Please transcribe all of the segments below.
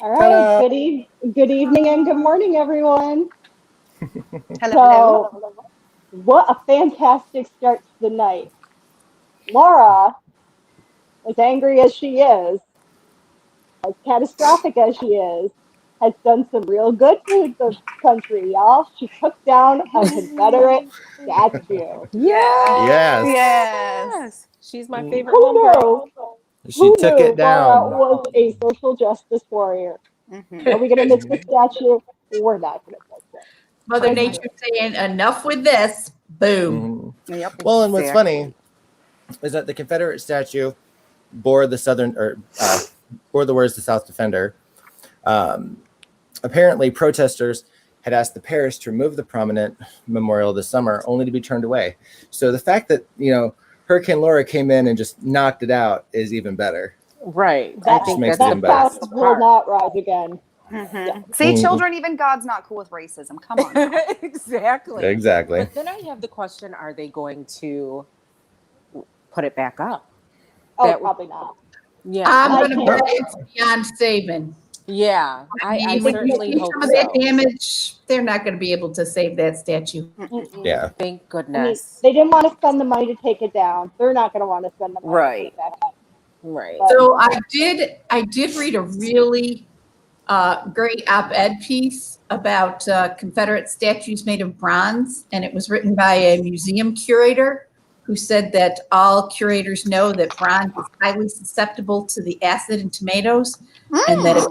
All right. Ta-da! Good evening and good morning, everyone. Hello. So, what a fantastic start to the night. Laura, as angry as she is, as catastrophic as she is, has done some real good for the country, y'all. She took down a Confederate statue. Yes, Yes. She's my Mm, favorite Who homegirl. knew? she Who took it knew Laura down. was a social justice warrior? Hmm. Are we going to miss the statue? We're not going to miss it. Mother Nature saying, enough with this. Boom. Mhm. Yep. Well, and what's Exactly. funny is that the Confederate statue bore the bore the words "the South Defender." Um, Apparently, protesters had asked the parish to remove the prominent memorial this summer, only to be turned away. So the fact that Hurricane Laura came in and just knocked it out is even better. Right. I That, think makes that's it the even better. best South will part. not rise again. See, Mhm. children, even God's not cool with racism. Come on. Now. Exactly. Exactly. But then I have the question, are they going to put it back up? Oh, That- probably not. Yeah. I'm I going to can't- bet it's beyond saving. Yeah. I When you certainly see hope some of that so. damage, they're not going to be able to save that statue. Mm-mm. Yeah. Thank I mean, goodness. they didn't want to spend the money to take it down. They're not going to want to spend the money to put it back up. Right. But So I did read a really great op-ed piece about Confederate statues made of bronze, and it was written by a museum curator who said that all curators know that bronze is highly susceptible to the acid in tomatoes, and that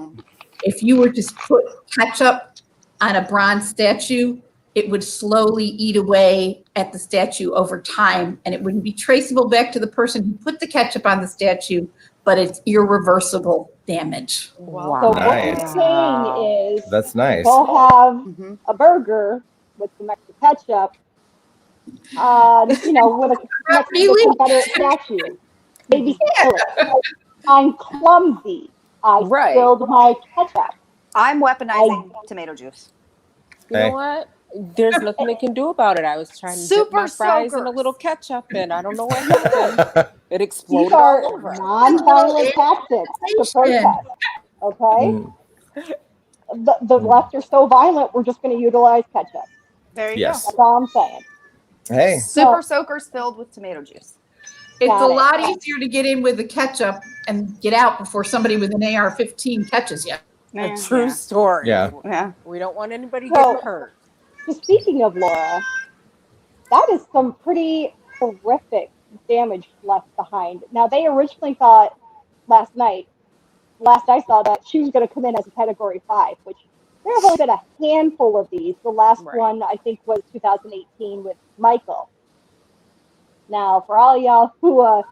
if you were to put ketchup on a bronze statue, it would slowly eat away at the statue over time, and it wouldn't be traceable back to the person who put the ketchup on the statue, but it's irreversible damage. so Wow. what Nice. you're saying is That's nice. go have Hmm. a burger with some extra ketchup, with a next to the Confederate statue. Maybe spill it. I'm clumsy. I Right. spilled my ketchup. I'm weaponizing tomato juice. You Hey. know what? There's nothing they can do about it. I was trying to dip Super my fries in a soakers. little ketchup, and I don't know what happened. It These exploded are all over. non-violent tactics to protest. Okay? Mm, The left are so violent, we're just going to utilize ketchup. There you Yes. That's all I'm saying. Hey. go. Super soakers filled with tomato juice. It's Got a it. lot easier to get in with the ketchup and get out before somebody with an AR-15 catches you. A true story. Yeah. Yeah. We don't want anybody So- getting hurt. So speaking of Laura, that is some pretty horrific damage left behind. Now, they originally thought last I saw, that she was going to come in as a Category 5, which there have only been a handful of these. The last Right. one, I think, was 2018 with Michael. Now, for all y'all who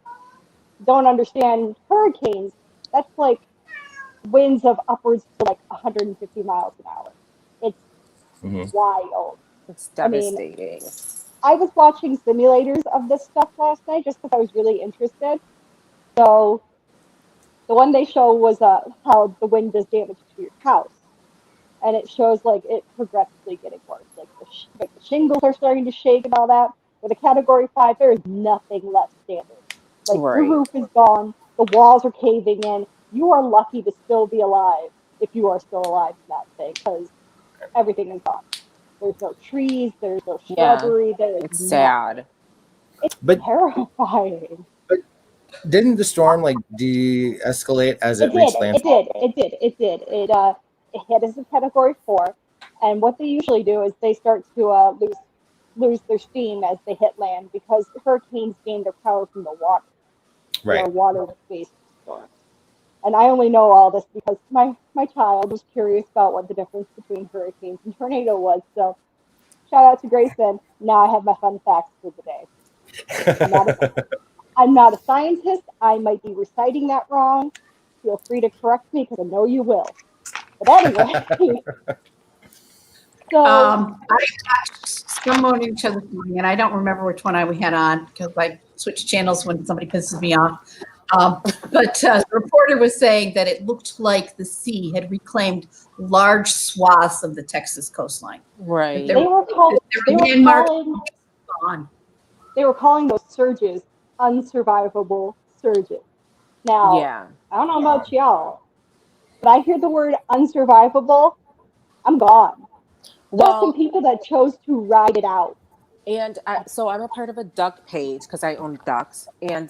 don't understand hurricanes, that's like winds of upwards to like 150 miles an hour. It's Mhm. wild. It's I mean, devastating. I was watching simulators of this stuff last night just because I was really interested. So the one they show was how the wind does damage to your house, and it shows like it progressively getting worse. Like the shingles are starting to shake and all that. With a Category 5, there is nothing left standing. Like Right. your roof is gone, the walls are caving in. You are lucky to still be alive if you are still alive in that thing, because everything is gone. There's no trees, there's no Yeah. shrubbery, there is It's nothing. sad. But Terrifying. didn't the storm like de-escalate as it It reached did. landfall? It hit as a Category 4, and what they usually do is they start to lose their steam as they hit land, because hurricanes gain their power from the water. They Right. are water-based storms. And I only know all this because my child was curious about what the difference between hurricanes and tornado was. So shout out to Grayson. Now I have my fun facts for the day. I'm not a scientist. I might be reciting that wrong. Feel free to correct me because I know you will. But anyway, so I watched some morning show this morning, and I don't remember which one we had on because I switch channels when somebody pisses me off. But the reporter was saying that it looked like the sea had reclaimed large swaths of the Texas coastline. Right. they were Gone. calling those surges unsurvivable surges. Now, Yeah. I don't know about y'all, I hear the word unsurvivable, I'm gone. There are some Well, people that chose to ride it out. and so I'm a part of a duck page because I own ducks, and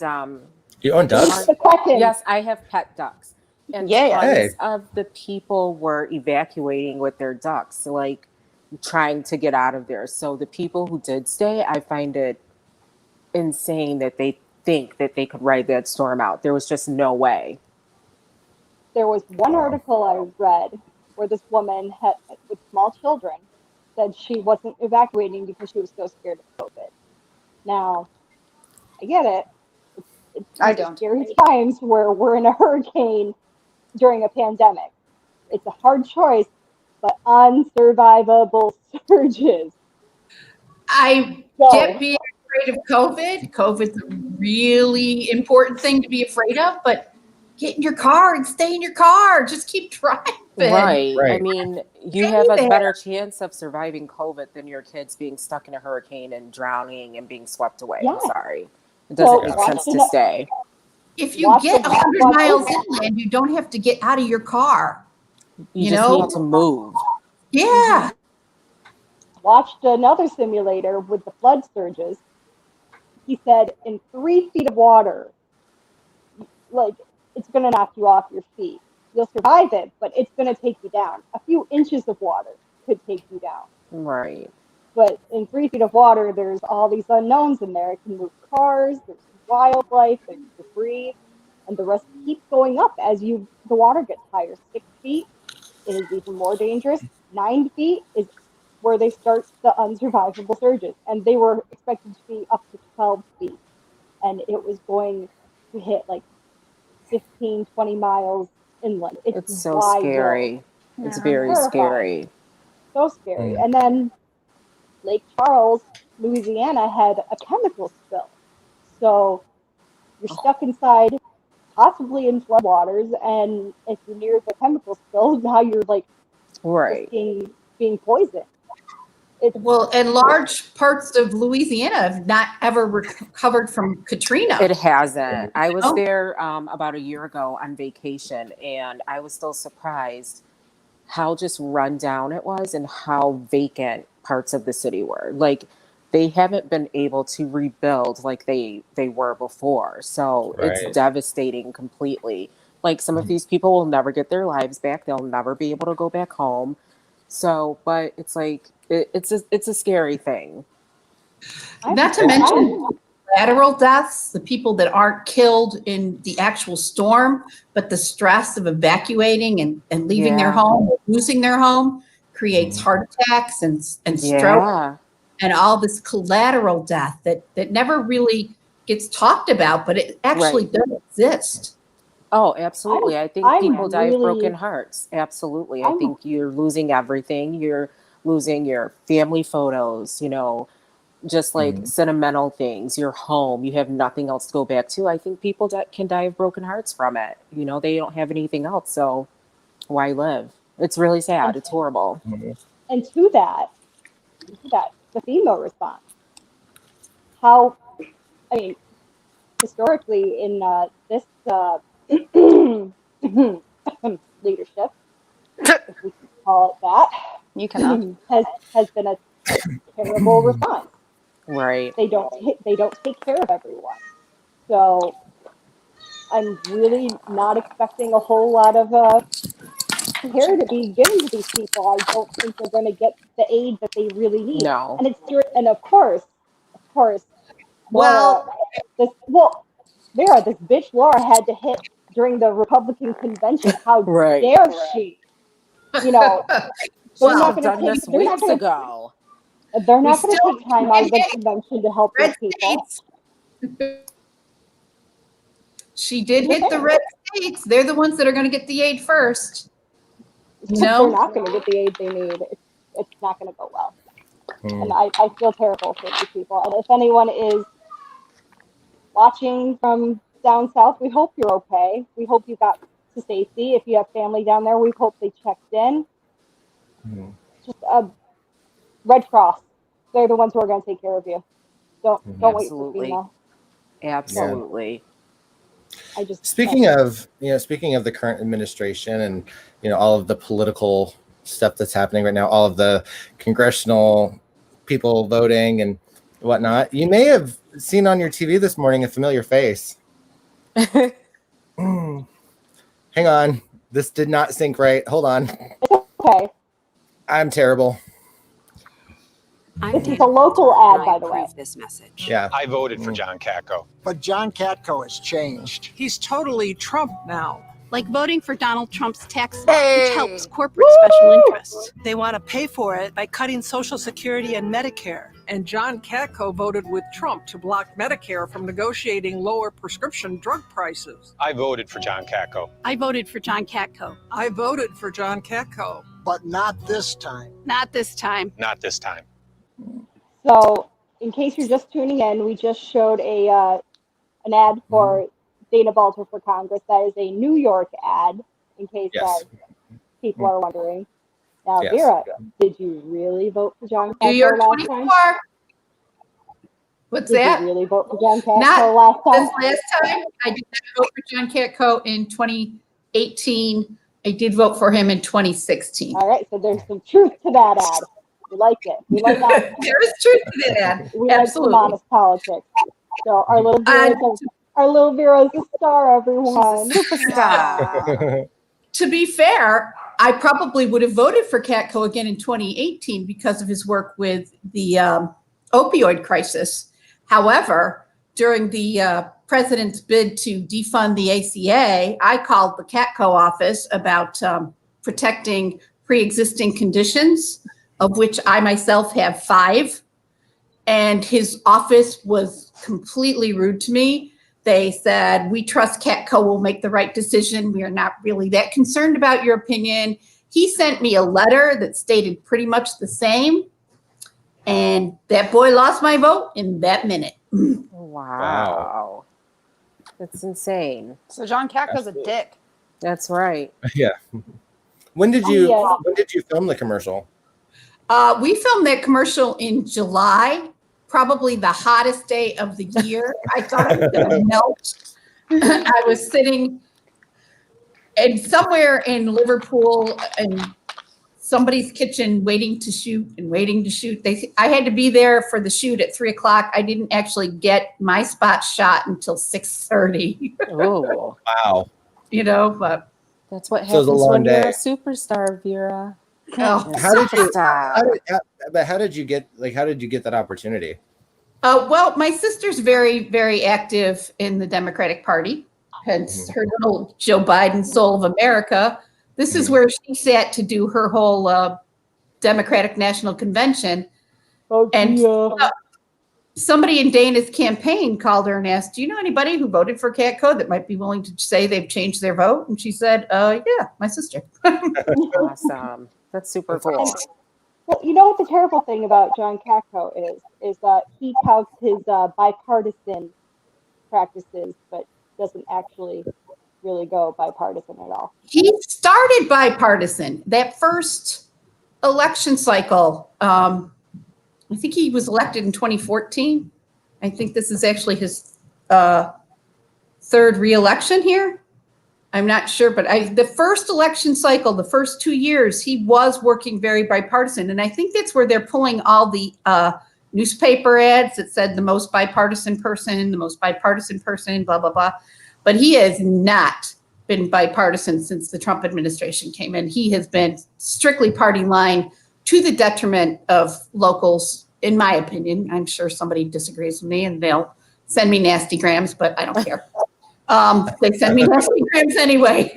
You own ducks? The question. yes, I have pet ducks, and Yeah. tons Hey. of the people were evacuating with their ducks, like trying to get out of there. So the people who did stay, I find it insane that they think that they could ride that storm out. There was just no way. There was one Wow. article I read where this woman had, with small children, said she wasn't evacuating because she was so scared of COVID. Now, I get it. I These are don't. scary times where we're in a hurricane during a pandemic. It's a hard choice, but unsurvivable surges. I So, get being afraid of COVID. COVID's a really important thing to be afraid of, but get in your car and stay in your car. Just keep driving. Right. I Right. mean, you Stay have a there. better chance of surviving COVID than your kids being stuck in a hurricane and drowning and being swept away. I'm yeah. sorry. It doesn't So make watch sense the to ne- stay. If you watch get the 100 watch miles the- inland, you don't have to get out of your car. You You just know? need to move. Yeah. watched another simulator with the flood surges. He said in 3 feet of water, like it's gonna knock you off your feet. You'll survive it, but it's gonna take you down. A few inches of water could take you down. Right. But in 3 feet of water, there's all these unknowns in there. It can move cars, there's wildlife, there's debris, and the rest keeps going up as the water gets higher. 6 feet is even more dangerous. 9 feet is where they start the unsurvivable surges, and they were expected to be up to 12 feet, and it was going to hit like 15, 20 miles inland. It's It's so wild. scary. It's Yeah. very Terrifying. scary. So scary. Mm. And then Lake Charles, Louisiana had a chemical spill. So you're stuck inside, possibly in floodwaters, and if you're near the chemical spill, now you're like Right. risking being poisoned. It's Well, and large parts of Louisiana have not ever recovered from Katrina. It hasn't. I was Oh. there about a year ago on vacation, and I was still surprised how just run down it was and how vacant parts of the city were. Like they haven't been able to rebuild like they were before. So it's Right. devastating completely. Like some of these people will never get their lives back. They'll never be able to go back home. So, but it's like it's a scary thing. Not to mention collateral deaths, the people that aren't killed in the actual storm, but the stress of evacuating and leaving their Yeah. home, losing their home, creates heart attacks and stroke Yeah. and all this collateral death that never really gets talked about, but it actually Right. does exist. Oh, absolutely. I think I'm people die of really- broken hearts. Absolutely. I I'm- think you're losing everything. You're losing your family photos, just like Mhm. sentimental things, your home. You have nothing else to go back to. I think people can die of broken hearts from it. They don't have anything else. So why live? It's really sad. It's horrible. Mhm. And to that, the FEMA response. How, I mean, historically in this leadership, if we can call it that, You cannot. has been a terrible response. Right. They don't take care of everyone. So I'm really not expecting a whole lot of care to be given to these people. I don't think they're going to get the aid that they really need. No. And of course, Well, Laura, this bitch Laura had to hit during the Republican convention. How Right. dare she? They're Well, not going Done to this take. They're not weeks going to. ago. They're We not going to still take time out of the can't convention to help red these people. states. She did hit the red states. They're the ones that are going to get the aid first. They're not going to get the aid they need. It's not going to go well. And I feel terrible for these people. And if anyone is watching from down south, we hope you're okay. We hope you got to safety. If you have family down there, we hope they checked in. Mhm. Just Red Cross. They're the ones who are going to take care of you. Don't wait for Absolutely. FEMA. Absolutely. Speaking of the current administration and all of the political stuff that's happening right now, all of the congressional people voting and whatnot, you may have seen on your TV this morning a familiar face. Hang on, this did not sync right. Hold on. Okay. I'm terrible. This is a local ad, by the way. This message. Yeah. I voted for John Katko. But John Katko has changed. He's totally Trump now. Like voting for Donald Trump's tax law, which helps corporate special interests. They want to pay for it by cutting Social Security and Medicare. And John Katko voted with Trump to block Medicare from negotiating lower prescription drug prices. I voted for John Katko. I voted for John Katko. I voted for John Katko. But not this time. Not this time. Not this time. So, in case you're just tuning in, we just showed an ad for Dana Balter for Congress. That is a New York ad, in case people are wondering. Now, Yes. Vera, did you really vote for John New Katko York last 24. time? What's Did that? you really vote for John Katko Not last time? This last time, I did not vote for John Katko in 2018. I did vote for him in 2016. All right, so there's some truth to that ad. We like it. We like that. There is truth to that ad. We like some Absolutely. honest politics. So our little Vera's a star, everyone. To be fair, I probably would have voted for Katko again in 2018 because of his work with the opioid crisis. However, during the president's bid to defund the ACA, I called the Katko office about protecting pre-existing conditions, of which I myself have 5. And his office was completely rude to me. They said, we trust Katko will make the right decision. We are not really that concerned about your opinion. He sent me a letter that stated pretty much the same. And that boy lost my vote in that minute. Wow. That's insane. So John Katko's a dick. That's right. Yeah. When did you film the commercial? We filmed that commercial in July, probably the hottest day of the year. I thought I was going to melt. I was sitting somewhere in Liverpool in somebody's kitchen waiting to shoot. I had to be there for the shoot at 3:00. I didn't actually get my spot shot until 6:30. Oh, Wow. But that's what So it was happens a long when you're day. a superstar, Vera. oh. How did you get that opportunity? Well, my sister's very, very active in the Democratic Party, hence her little Joe Biden Soul of America. This is where she sat to do her whole Democratic National Convention. Oh, And yeah. somebody in Dana's campaign called her and asked, do you know anybody who voted for Katko that might be willing to say they've changed their vote? And she said, yeah, my sister. Awesome. That's super cool. Well, you know what the terrible thing about John Katko is that he touts his bipartisan practices, but doesn't actually really go bipartisan at all. He started bipartisan. That first election cycle, I think he was elected in 2014. I think this is actually his third re-election here. I'm not sure, but the first election cycle, the first 2 years, he was working very bipartisan. And I think that's where they're pulling all the newspaper ads that said the most bipartisan person, blah, blah, blah. But he has not been bipartisan since the Trump administration came in. He has been strictly party line to the detriment of locals, in my opinion. I'm sure somebody disagrees with me and they'll send me nasty grams, but I don't care. They send me nasty grams anyway.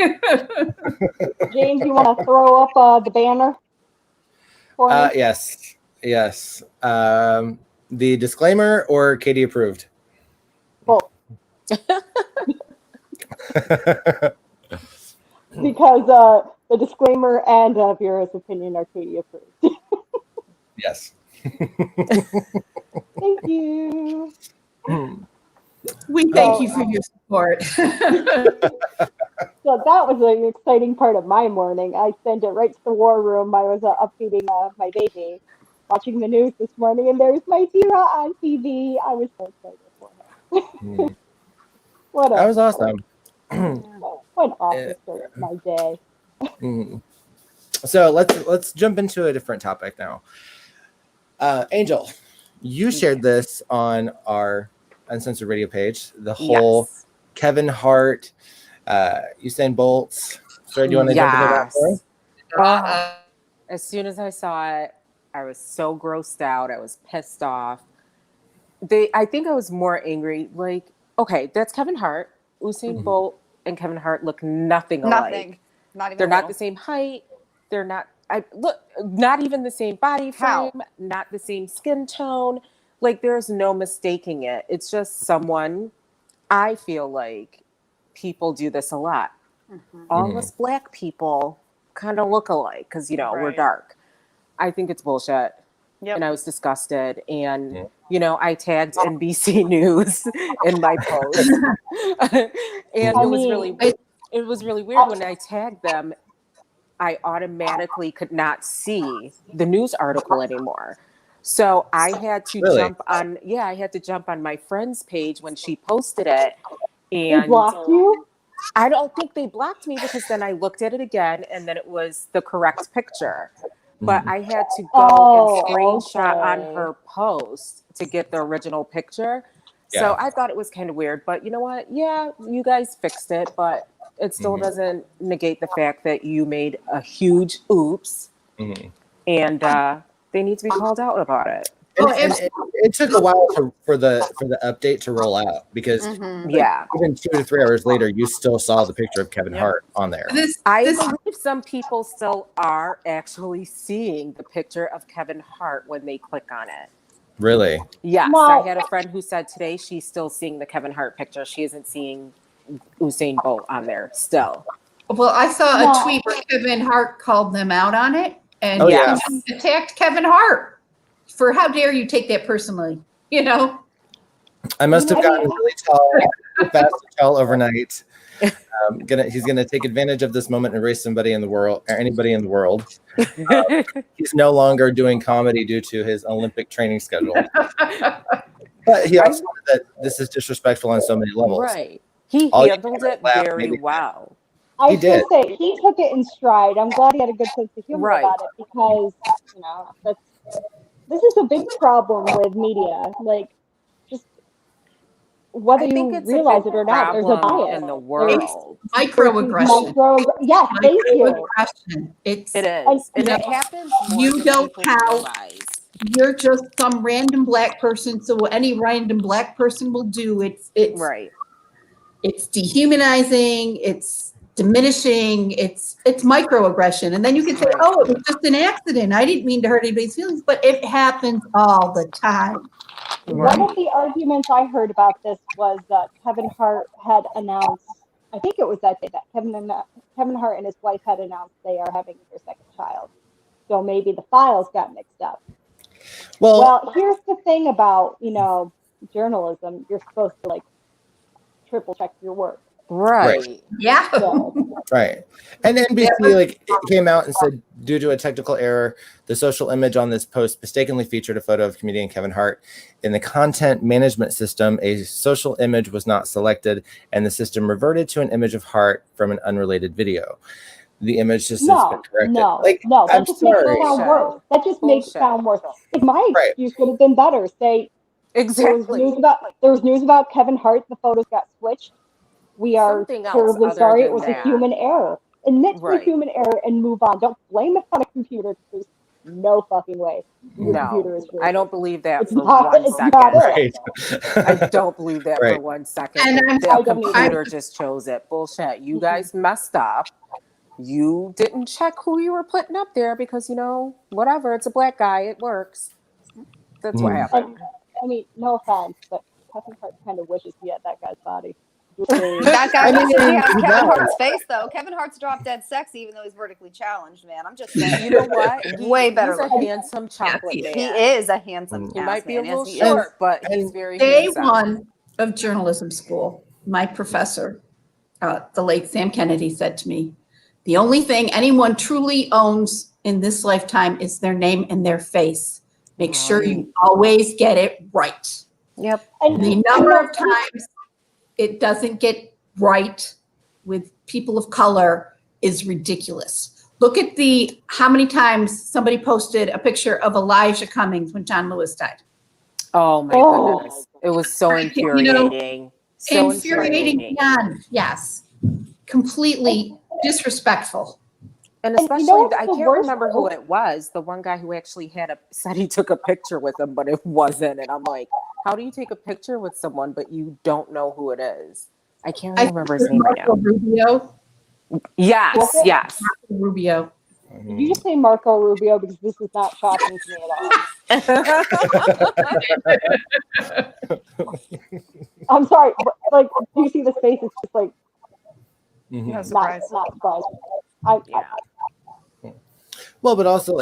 James, you want to throw up the banner for me? Yes. The disclaimer or Katie approved? Both. Because the disclaimer and Vera's opinion are Katie approved. Yes. Thank you. We thank you for your support. So that was an exciting part of my morning. I sent it right to the war room. I was updating my baby, watching the news this morning, and there's my Vera on TV. I was so excited for her. What That a was awesome. what an awesome start to my day. Mhm. So let's jump into a different topic now. Angel, you shared this on our Uncensored radio page. The whole Yes. Kevin Hart, Usain Bolt story. Do you want to jump into that for us? Oh, as soon as I saw it, I was so grossed out. I was pissed off. I think I was more angry. Like, okay, that's Kevin Hart. Usain Bolt and Kevin Hart look nothing alike. Nothing. Not even They're a not little. the same height. They're not. Not even the same body How? frame. Not the same skin tone. Like, there's no mistaking it. It's just someone. I feel like people do this a lot. All us black people kind of look alike because we're Right. dark. I think it's bullshit. Yep. And I was disgusted. And I tagged NBC News in my post. And it was really weird when I tagged them. I automatically could not see the news article anymore. So I had to jump on my friend's page when she posted it. And They blocked you? I don't think they blocked me because then I looked at it again and then it was the correct picture. But I had to go and screenshot on her post to get the original picture. So I thought it was kind of weird. But you know what? Yeah, you guys fixed it. But it still doesn't negate the fact that you made a huge oops. And they need to be called out about it. And it took a while for the update to roll out because even 2 to 3 hours later, you still saw the picture of Kevin Hart on there. I believe some people still are actually seeing the picture of Kevin Hart when they click on it. Really? Yes, No. I had a friend who said today she's still seeing the Kevin Hart picture. She isn't seeing Usain Bolt on there still. Well, I saw a tweet where Kevin Hart called them out on it and attacked Kevin Hart for how dare you take that personally, I must have gotten really tall, fast and tall overnight. He's gonna take advantage of this moment and erase somebody in the world or anybody in the world. He's no longer doing comedy due to his Olympic training schedule. But he also said that this is disrespectful on so many levels. Right. He handled it very well. I was going to say, he took it in stride. I'm glad he had a good sense of humor about it because, this is a big problem with media. Like, just whether you realize it or not, there's a bias in the world. Microaggression. Yes, thank you. It is. And it happens more you than don't people have. realize. You're just some random black person, so what any random black person will do, it's right. It's dehumanizing, it's diminishing, it's microaggression. And then you can say, oh, it was just an accident. I didn't mean to hurt anybody's feelings, but it happens all the time. One of the arguments I heard about this was that Kevin Hart had announced, I think it was that day, that Kevin Hart and his wife had announced they are having their second child. So maybe the files got mixed up. Well, here's the thing about, journalism. You're supposed to triple check your work. Right. Yeah. So, right. And NBC came out and said, due to a technical error, the social image on this post mistakenly featured a photo of comedian Kevin Hart. In the content management system, a social image was not selected, and the system reverted to an image of Hart from an unrelated video. The image just has been corrected. No, that just makes it sound worse. That just makes it sound worse. Like my excuse would have been better. Say, exactly. There was news about Kevin Hart. The photos got switched. We are terribly sorry. It was a human error. Admit to a human error and move on. Don't blame it on a computer. There's no fucking way. I don't believe that for 1 second. I don't believe that for 1 second. And the computer just chose it. Bullshit. You guys messed up. You didn't check who you were putting up there because, whatever. It's a black guy. It works. That's what happened. I mean, no offense, but Kevin Hart kind of wishes he had that guy's body. That guy has Kevin Hart's face, though. Kevin Hart's drop dead sexy, even though he's vertically challenged, man. I'm just saying. You know what? Way better He's a handsome chocolate man. He is a handsome He might be a little yes, short, but he's very Day handsome. one of journalism school, my professor, the late Sam Kennedy, said to me, the only thing anyone truly owns in this lifetime is their name and their face. Make sure you always get it right. Yep. And the number of times it doesn't get right with people of color is ridiculous. Look at how many times somebody posted a picture of Elijah Cummings when John Lewis died. Oh my goodness. It was so infuriating. So Infuriating beyond, yes. Completely disrespectful. And And especially, you know what's I the can't worst remember who part? it was. The one guy who actually said he took a picture with him, but it wasn't. And I'm like, how do you take a picture with someone, but you don't know who it is? I can't remember his name right Marco now. Rubio. Yes, yes. Marco Rubio. Did you just say Marco Rubio? Because this is not shocking to me at all. I'm sorry, but, like, do you see the face? It's just like No surprise. not surprised. Well, but also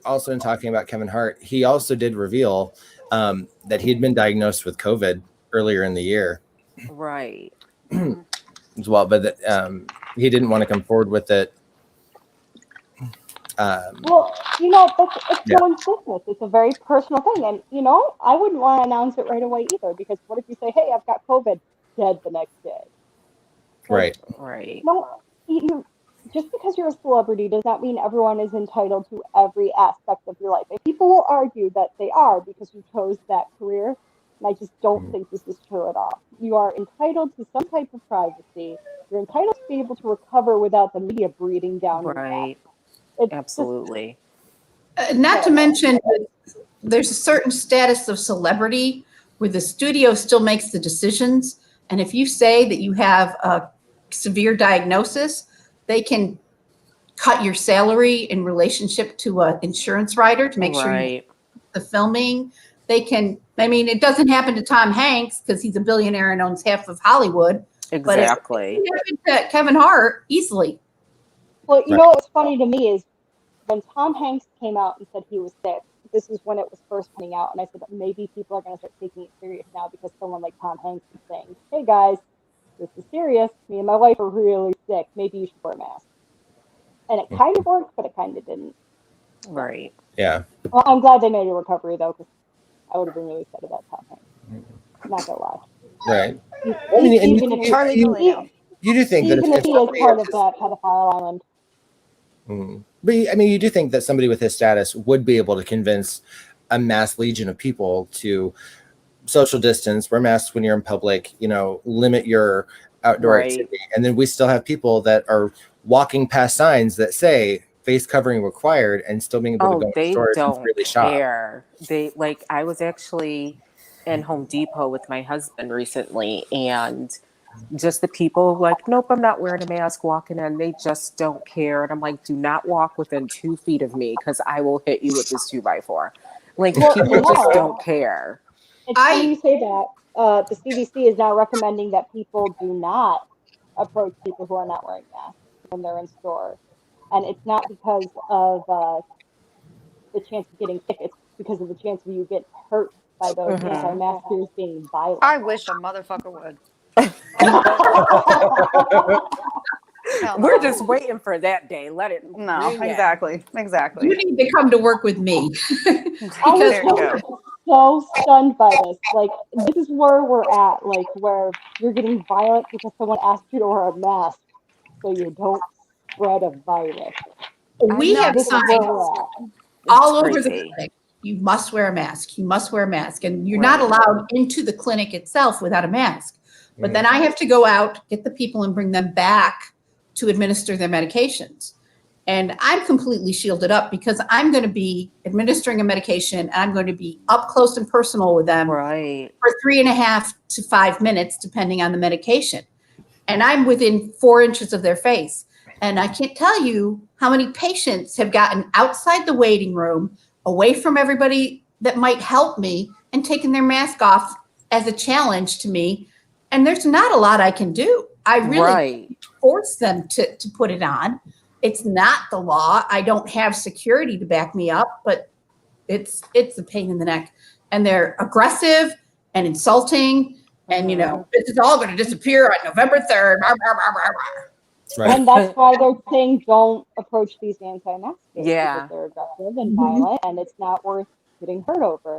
also in talking about Kevin Hart, he also did reveal that he'd been diagnosed with COVID earlier in the year. Right. As well, but he didn't want to come forward with it. Well, it's someone's business. It's a very personal thing, and I wouldn't want to announce it right away either. Because what if you say, "Hey, I've got COVID," dead the next day? Right. Right. No, just because you're a celebrity does not mean everyone is entitled to every aspect of your life. And people will argue that they are because you chose that career. And I just don't think this is true at all. You are entitled to some type of privacy. You're entitled to be able to recover without the media breathing down your neck. Right. It's Absolutely. Not to mention, there's a certain status of celebrity where the studio still makes the decisions. And if you say that you have a severe diagnosis, they can cut your salary in relationship to an insurance rider to make sure you the filming. They can, it doesn't happen to Tom Hanks because he's a billionaire and owns half of Hollywood. Exactly. But it happened to Kevin Hart easily. Well, what's funny to me is when Tom Hanks came out and said he was sick, this is when it was first coming out. And I said, maybe people are going to start taking it serious now because someone like Tom Hanks is saying, "Hey guys, this is serious. Me and my wife are really sick. Maybe you should wear a mask." And it kind of worked, but it kind of didn't. Right. Yeah. Well, I'm glad they made a recovery though, because I would have been really sad about Tom Hanks. Not gonna lie. Right. Even if Charlie D'Amelio. You do think that even if he is part of that pedophile island. But you do think that somebody with his status would be able to convince a mass legion of people to social distance, wear masks when you're in public, limit your outdoor activity. And then we still have people that are walking past signs that say face covering required and still being able to go to stores and freely shop. I was actually in Home Depot with my husband recently, and just the people nope, I'm not wearing a mask walking in. They just don't care. And I'm like, do not walk within 2 feet of me because I will hit you with this 2x4. People just don't care. It's funny you say that. The CDC is now recommending that people do not approach people who are not wearing masks when they're in stores. And it's not because of the chance of getting sick. It's because of the chance of you getting hurt by those anti-maskers being violent. I wish a motherfucker would. We're just waiting for that day. Let it. No, exactly. You need to come to work with me. I was so stunned by this. This is where we're at. Where you're getting violent because someone asked you to wear a mask so you don't spread a virus. We have signs all over the clinic. You must wear a mask. You must wear a mask. And you're not allowed into the clinic itself without a mask. But then I have to go out, get the people, and bring them back to administer their medications. And I'm completely shielded up because I'm going to be administering a medication and I'm going to be up close and personal with them for 3.5 to 5 minutes, depending on the medication. And I'm within 4 inches of their face. And I can't tell you how many patients have gotten outside the waiting room, away from everybody that might help me, and taken their mask off as a challenge to me. And there's not a lot I can do. I really force them to put it on. It's not the law. I don't have security to back me up, but it's a pain in the neck. And they're aggressive and insulting. And, this is all going to disappear on November 3rd. And that's why they're saying don't approach these anti-maskers. Yeah. Because they're aggressive and violent, and it's not worth getting hurt over.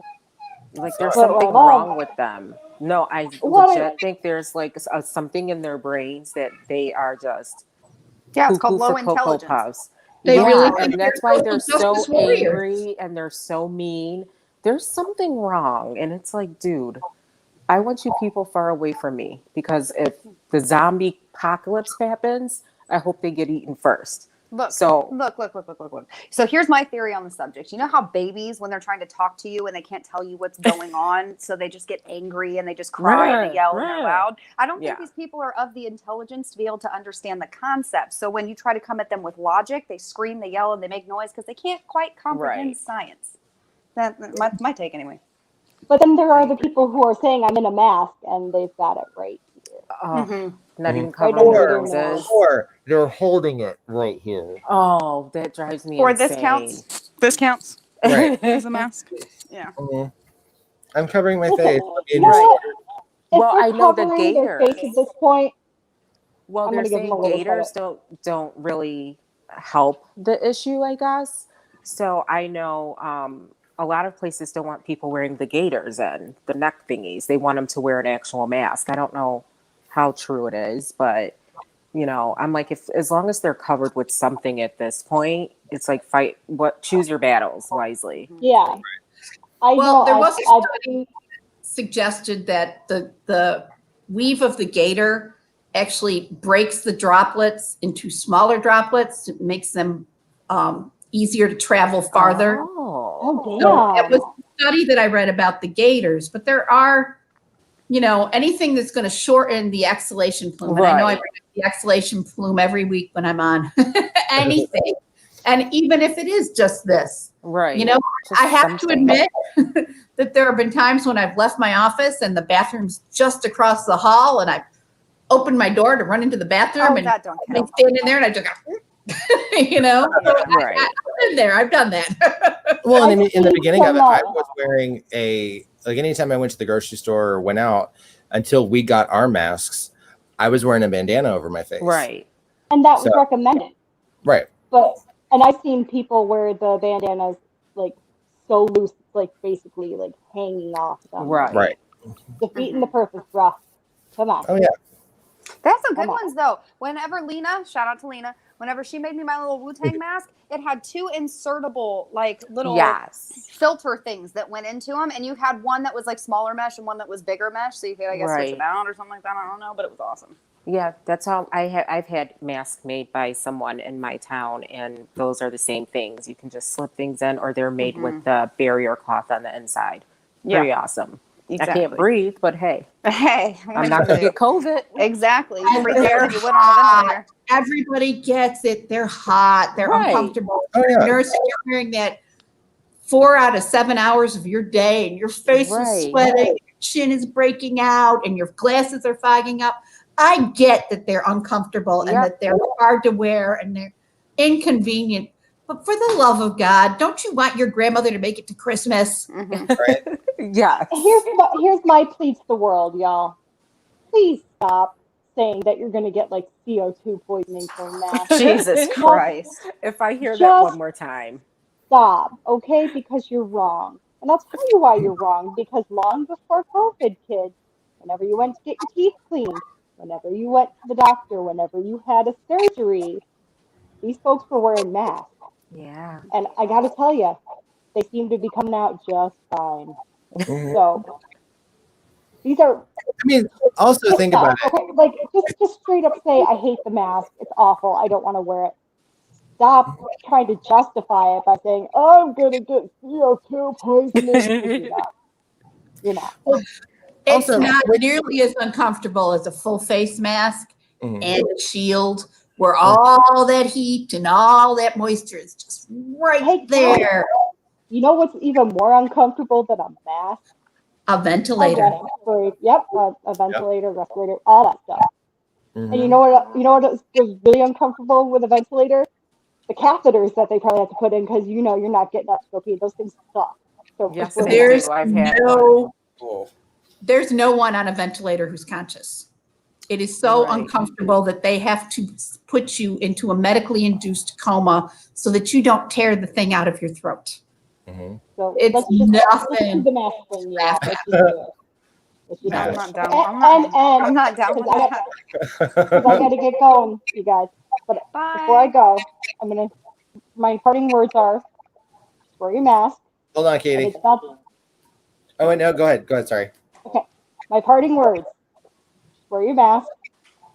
Like there's But something my wrong mom, with them. No, I what legit think there's like something in their brains that they are just Yeah, it's called cuckoo for low Cocoa intelligence. Puffs. They Low really Yeah, think and intelligence. that's why they're they're social so justice warriors. angry and they're so mean. There's something wrong. And it's like, dude, I want you people far away from me because if the zombie apocalypse happens, I hope they get eaten first. Look, So, look. So here's my theory on the subject. You know how babies, when they're trying to talk to you and they can't tell you what's going on, so they just get angry and they just cry and they yell and they're loud? I don't think Yeah. these people are of the intelligence to be able to understand the concept. So when you try to come at them with logic, they scream, they yell, and they make noise because they can't quite comprehend Right. science. That's my take anyway. but then there I are the agree. people who are saying I'm in a mask and they've got it right here. Oh, not even Right covering under their their noses. nose. Or they're holding it right here. Oh, that drives me Or insane. this counts. This counts Right. as a mask. Yeah. Mhm. I'm covering my Listen, face. you know Right. what? If Well, they're I know the covering their face gators. at this point, Well, I'm they're going to give them a saying little credit. gators don't really help the issue, I guess. So I know a lot of places don't want people wearing the gaiters and the neck thingies. They want them to wear an actual mask. I don't know how true it is, but you know, I'm like, if as long as they're covered with something at this point, it's like choose your battles wisely. Yeah. I Well, know. there was a I've study suggested that the weave of the gator actually breaks the droplets into smaller droplets. It makes them easier to travel farther. Oh, oh, So it damn. was a study that I read about the gators, but there are, anything that's going to shorten the exhalation plume. And I know I Right. bring up the exhalation plume every week when I'm on anything. And even if it is just this, right. I have to something. admit that there have been times when I've left my office and the bathroom's just across the hall and I opened my door to run into the bathroom and that don't I'm count. standing there and I just go, So Yeah. I've been there. I've done that. Well, and in the I've beginning of seen it, I some, was wearing anytime I went to the grocery store or went out until we got our masks, I was wearing a bandana over my face. Right. and that was So- recommended. Right. And I've seen people wear the bandanas like so loose, it's like basically like hanging off them. Right. Right. Defeating the purpose, bruh. Come on. Oh yeah. They have some good Come on. ones though. Whenever Lena, shout out to Lena, whenever she made me my little Wu-Tang mask, it had two insertable like little Yes. filter things that went into them, and you had one that was like smaller mesh and one that was bigger mesh, so you could I guess switch Right. it out or something like that. I don't know, but it was awesome. Yeah, that's how I've had masks made by someone in my town, and those are the same things. You can just slip things in, or they're made with the barrier cloth on the inside. Pretty awesome. Exactly. I can't breathe, but hey, Hey, I'm not going to get COVID. exactly. You breathe air if you went on a ventilator. Everybody gets it. They're hot. They're Right. uncomfortable. Oh yeah. Nurse, you're wearing that 4 out of 7 hours of your day and your face is Right. sweating, your chin is breaking out, and your glasses are fogging up. I get that they're uncomfortable and Yep. that they're hard to wear and they're inconvenient. But for the love of God, don't you want your grandmother to make it to Christmas? Mhm. Yes. Here's my plea to the world, y'all. Please stop saying that you're going to get like CO2 poisoning from masks. Jesus Christ. If I hear that Just- one more time. Stop, okay? Because you're wrong. And I'll tell you why you're wrong. Because long before COVID, kids, whenever you went to get your teeth cleaned, whenever you went to the doctor, whenever you had a surgery, these folks were wearing masks. Yeah. And I got to tell you, they seem to be coming out just fine. Mhm. So these are I mean, also think about it. okay, like just straight up say I hate the mask. It's awful. I don't want to wear it. Stop trying to justify it by saying, "Oh, I'm gonna get CO2 poisoning." You're not. It's Also, not nearly as uncomfortable as a full face mask Mhm. and a shield where all that heat and all that moisture is just right Hey, there. You know what's even more uncomfortable than a mask? A A ventilator. respirator. Yep, a ventilator, respirator, all that stuff. Mhm. And you know what is really uncomfortable with a ventilator? The catheters that they probably have to put in because you're not getting up to go pee. Those things suck. So Yes, for they sure. There's do. I've had there's no one on a ventilator who's conscious. It is so Right. uncomfortable that they have to put you into a medically induced coma so that you don't tear the thing out of your throat. So It's let's do nothing. the mask thing. Yeah, let's just do it. Let's just No, do I'm it. not down. And I'm not down with because that. I got to get going, you guys. But before I Bye. go, my parting words are: just wear your mask. Hold on, And Katie. it's not Oh, wait, no, go ahead. Go ahead. Sorry. okay. My parting words: just wear your mask.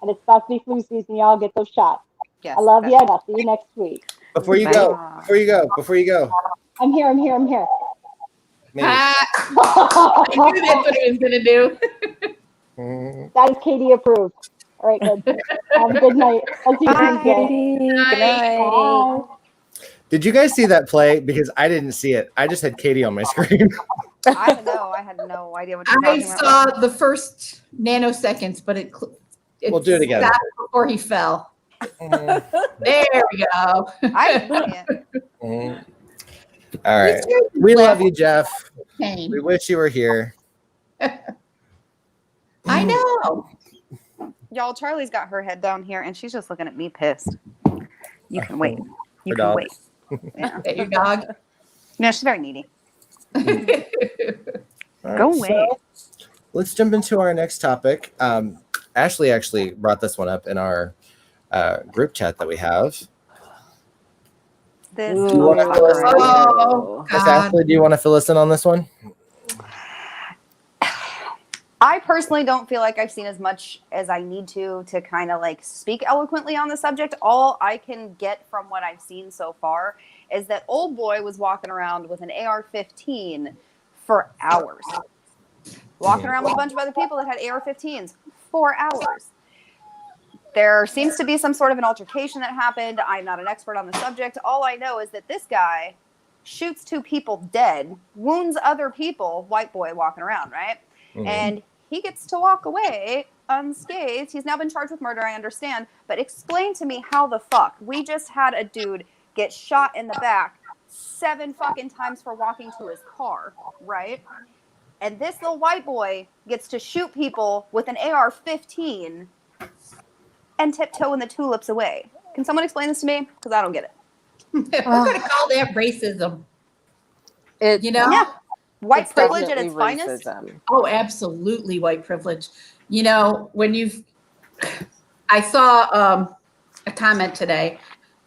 And it's about to be flu season. Y'all get those shots. Yes, I love you, and I'll see you next week. Before you Bye. go, before you go. I'm here. Maybe. I knew that's what it was going to do. That is Katie approved. All right, good. Have a good night. I'll see you Bye, Tuesday. Katie. Good night. Bye. Did you guys see that play? Because I didn't see it. I just had Katie on my screen. I had no idea what you're I talking about. saw the first nanoseconds, but it We'll do it again. stopped before he fell. There we go. I didn't see it. All right. We love you, Jeff. Pain. We wish you were here. I know. Y'all, Charlie's got her head down here, and she's just looking at me pissed. You can wait. You Her can dog. wait. Yeah. At your dog. No, she's very needy. All right, Go away. so let's jump into our next topic. Ashley actually brought this one up in our group chat that we have. This Do you want to fill us in? Oh, Miss God. Ashley, do you want to fill us in on this one? I personally don't feel like I've seen as much as I need to kind of like speak eloquently on the subject. All I can get from what I've seen so far is that old boy was walking around with an AR-15 for hours. Walking around with a bunch of other people that had AR-15s for hours. There seems to be some sort of an altercation that happened. I'm not an expert on the subject. All I know is that this guy shoots 2 people dead, wounds other people, white boy walking around, right? And he gets to walk away unscathed. He's now been charged with murder, I understand. But explain to me how the fuck we just had a dude get shot in the back 7 fucking times for walking to his car, right? And this little white boy gets to shoot people with an AR-15 and tiptoeing the tulips away. Can someone explain this to me? Because I don't get it. We're going to call that racism. You know? Yeah. White It's privilege at definitely its finest. racism. Oh, absolutely white privilege. You know, I saw a comment today,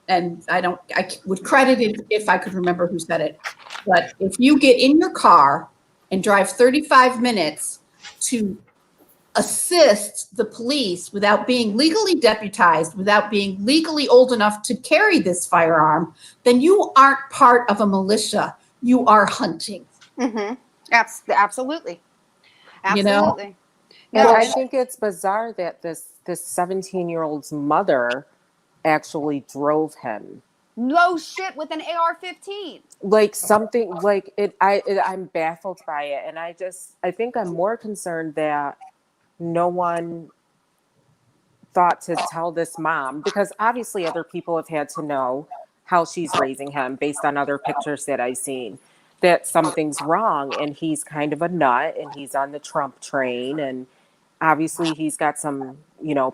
and I would credit it if I could remember who said it. But if you get in your car and drive 35 minutes to assist the police without being legally deputized, without being legally old enough to carry this firearm, then you aren't part of a militia. You are hunting. Mm-hmm. Absolutely. You know? Absolutely. And Yeah, I think it's bizarre that this 17-year-old's mother actually drove him. no shit with an AR-15. Like something like it. I'm baffled by it, and I think I'm more concerned that no one thought to tell this mom, because obviously other people have had to know how she's raising him based on other pictures that I've seen, that something's wrong, and he's kind of a nut, and he's on the Trump train, and obviously he's got some,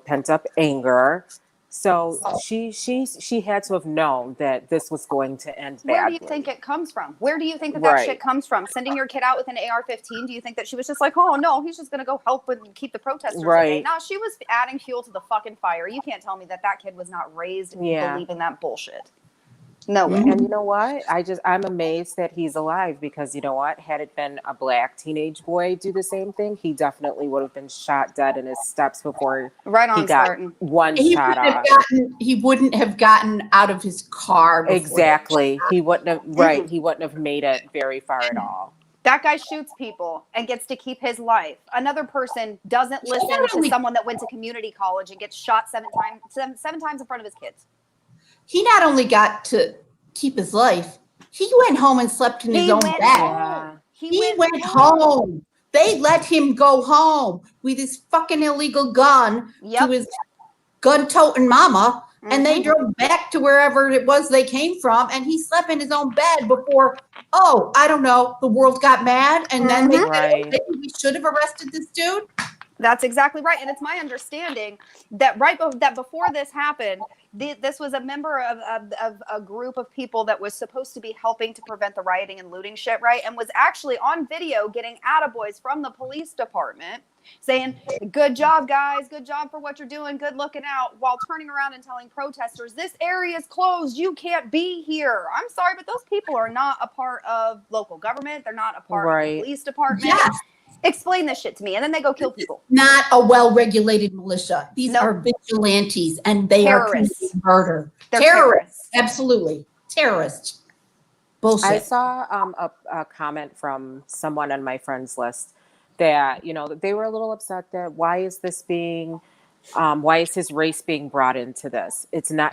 pent up anger. So she had to have known that this was going to end badly. Where do you think it comes from? Where do you think that Right. shit comes from? Sending your kid out with an AR-15? Do you think that she was just like, oh no, he's just going to go help and keep the protesters away? Right. No, she was adding fuel to the fucking fire. You can't tell me that kid was not raised believing that bullshit. No way. And you know what? I'm amazed that he's alive, because you know what? Had it been a black teenage boy do the same thing, he definitely would have been shot dead in his steps before Right on he got starting. one He shot wouldn't, off. he wouldn't have gotten out of his car before. Exactly. He wouldn't have he wouldn't have made it very far at all. That guy shoots people and gets to keep his life. Another person doesn't listen to someone that went to community college and gets shot seven times in front of his kids. He not only got to keep his life, he went home and slept in his own bed. Yeah. He went home. They let him go home with his fucking illegal gun to his gun-toting mama, and they drove back to wherever it was they came from, and he slept in his own bed before, I don't know, the world got mad, and then they said, Right. we should have arrested this dude. That's exactly right. And it's my understanding that that before this happened, this was a member of a group of people that was supposed to be helping to prevent the rioting and looting shit, right? And was actually on video getting attaboys from the police department saying, good job, guys. Good job for what you're doing. Good looking out, while turning around and telling protesters, this area is closed. You can't be here. I'm sorry, but those people are not a part of local government. They're not a part of the police department. Yes. Explain this shit to me. And then they go kill people. Not a well-regulated militia. These Nope. are vigilantes, and they Terrorists. are committing murder. They're Terrorists. Absolutely. Terrorists. Bullshit. I saw a comment from someone on my friends list that, you know, they were a little upset that why is his race being brought into this?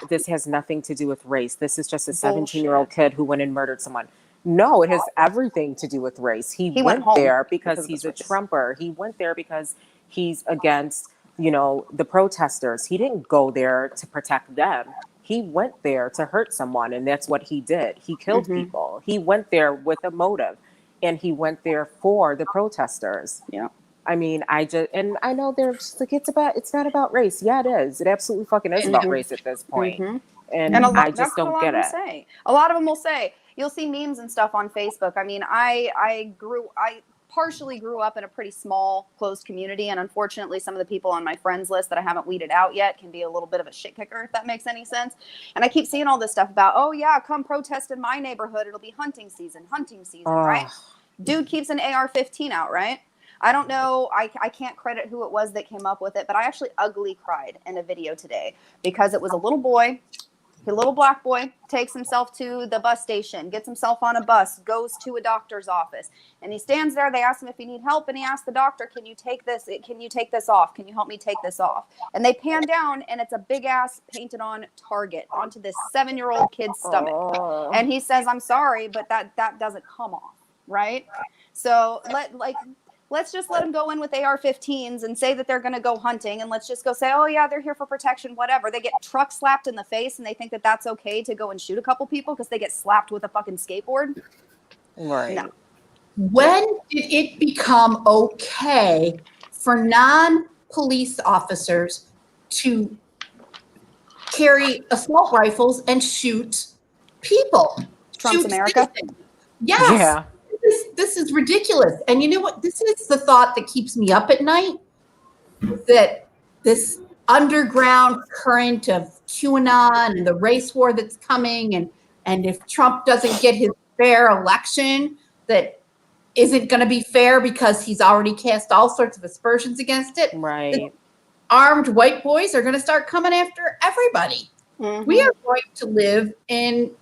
This has nothing to do with race. This is just a 17-year-old kid who went and murdered someone. No, it has everything to do with race. He went there because he's a Trumper. He went there because he's against, you know, the protesters. He didn't go there to protect them. He went there to hurt someone, and that's what he did. He killed people. He went there with a motive, and he went there for the protesters. Yeah. I mean, I know they're just like, it's not about race. Yeah, it is. It absolutely fucking is about race at this point. And I just don't get it. A lot of them will say, you'll see memes and stuff on Facebook. I mean, I partially grew up in a pretty small, closed community. And unfortunately, some of the people on my friends list that I haven't weeded out yet can be a little bit of a shit kicker, if that makes any sense. And I keep seeing all this stuff about, oh yeah, come protest in my neighborhood. It'll be hunting season, right? Dude keeps an AR-15 out, right? I don't know. I can't credit who it was that came up with it, but I actually ugly cried in a video today because it was a little boy. A little black boy takes himself to the bus station, gets himself on a bus, goes to a doctor's office, and he stands there. They ask him if he need help, and he asks the doctor, "Can you take this? Can you take this off? Can you help me take this off?" And they pan down, and it's a big ass painted on target onto this 7-year-old kid's stomach. And he says, "I'm sorry, but that doesn't come off, right?" So let's just let them go in with AR-15s and say that they're going to go hunting. And let's just go say, oh, yeah, they're here for protection, whatever. They get truck slapped in the face and they think that that's okay to go and shoot a couple people because they get slapped with a fucking skateboard. Right. No. When did it become okay for non-police officers to carry assault rifles and shoot people? Trump's America? Yes. Yeah. This is ridiculous. And you know what? This is the thought that keeps me up at night, that this underground current of QAnon and the race war that's coming, and if Trump doesn't get his fair election, that isn't going to be fair because he's already cast all sorts of aspersions against it. Right. Armed white boys are going to start coming after everybody. We are going to live in,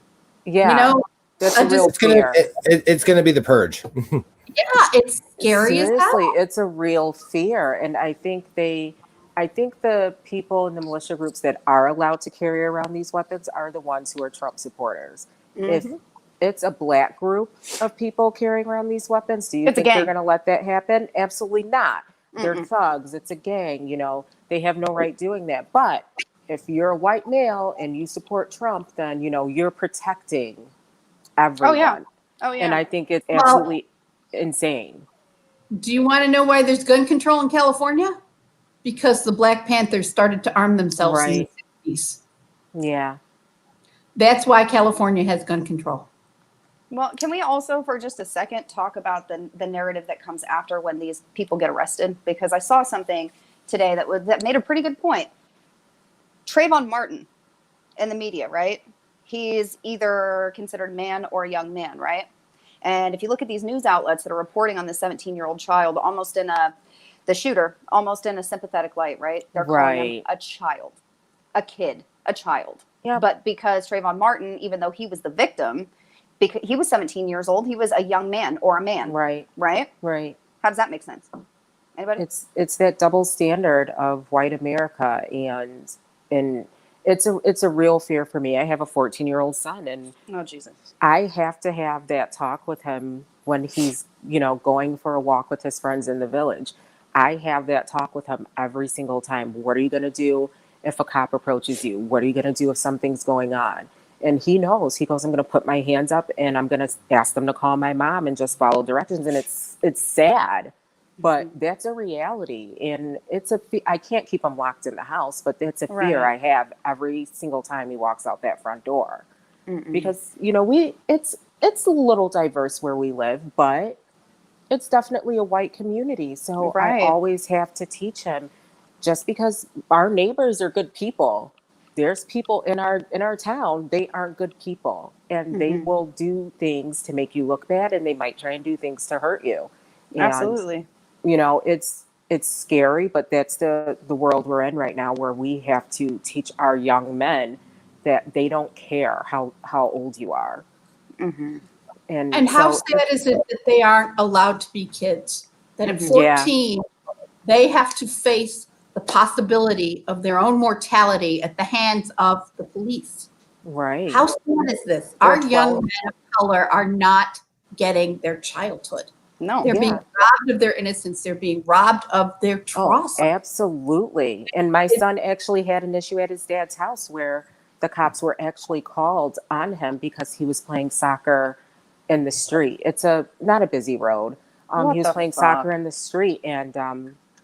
you know, that's a real fear. It's going to be the purge. Yeah, it's scary as hell. Seriously, it's a real fear. And I think the people in the militia groups that are allowed to carry around these weapons are the ones who are Trump supporters. If it's a black group of people carrying around these weapons, do you think they're going to let that happen? Absolutely not. They're thugs. It's a gang. You know, they have no right doing that. But if you're a white male and you support Trump, then, you know, you're protecting everyone. Oh yeah. And I think it's absolutely insane. Do you want to know why there's gun control in California? Because the Black Panthers started to arm themselves in the 60s. Yeah. That's why California has gun control. Well, can we also for just a second talk about the narrative that comes after when these people get arrested? Because I saw something today that made a pretty good point. Trayvon Martin in the media, right? He's either considered man or a young man, right? And if you look at these news outlets that are reporting on the 17-year-old child, the shooter, almost in a sympathetic light, right? They're calling him a child, a kid, a child. Yeah. But because Trayvon Martin, even though he was the victim, because he was 17 years old, he was a young man or a man. Right. Right? Right. How does that make sense? Anybody? It's that double standard of white America, and it's a real fear for me. I have a 14-year-old son, and oh Jesus, I have to have that talk with him when he's, you know, going for a walk with his friends in the village. I have that talk with him every single time. What are you going to do if a cop approaches you? What are you going to do if something's going on? And he knows. He goes, I'm going to put my hands up and I'm going to ask them to call my mom and just follow directions. And it's sad. But that's a reality, and I can't keep him locked in the house, but that's a fear Right. I have every single time he walks out that front door. Because it's a little diverse where we live, but it's definitely a white community. So I Right. always have to teach him, just because our neighbors are good people, there's people in our town, they aren't good people, and they will do things to make you look bad, and they might try and do things to hurt you. And Absolutely. it's scary, but that's the world we're in right now, where we have to teach our young men that they don't care how old you are. And how sad is it that they aren't allowed to be kids? That at 14, they have to face the possibility of their own mortality at the hands of the police. Right. How sad is this? Our young men of color are not getting their childhood. No. They're being robbed of their innocence. They're being robbed of their trust. Absolutely. And my son actually had an issue at his dad's house where the cops were actually called on him because he was playing soccer in the street. It's not a busy road. He was playing soccer in the street, and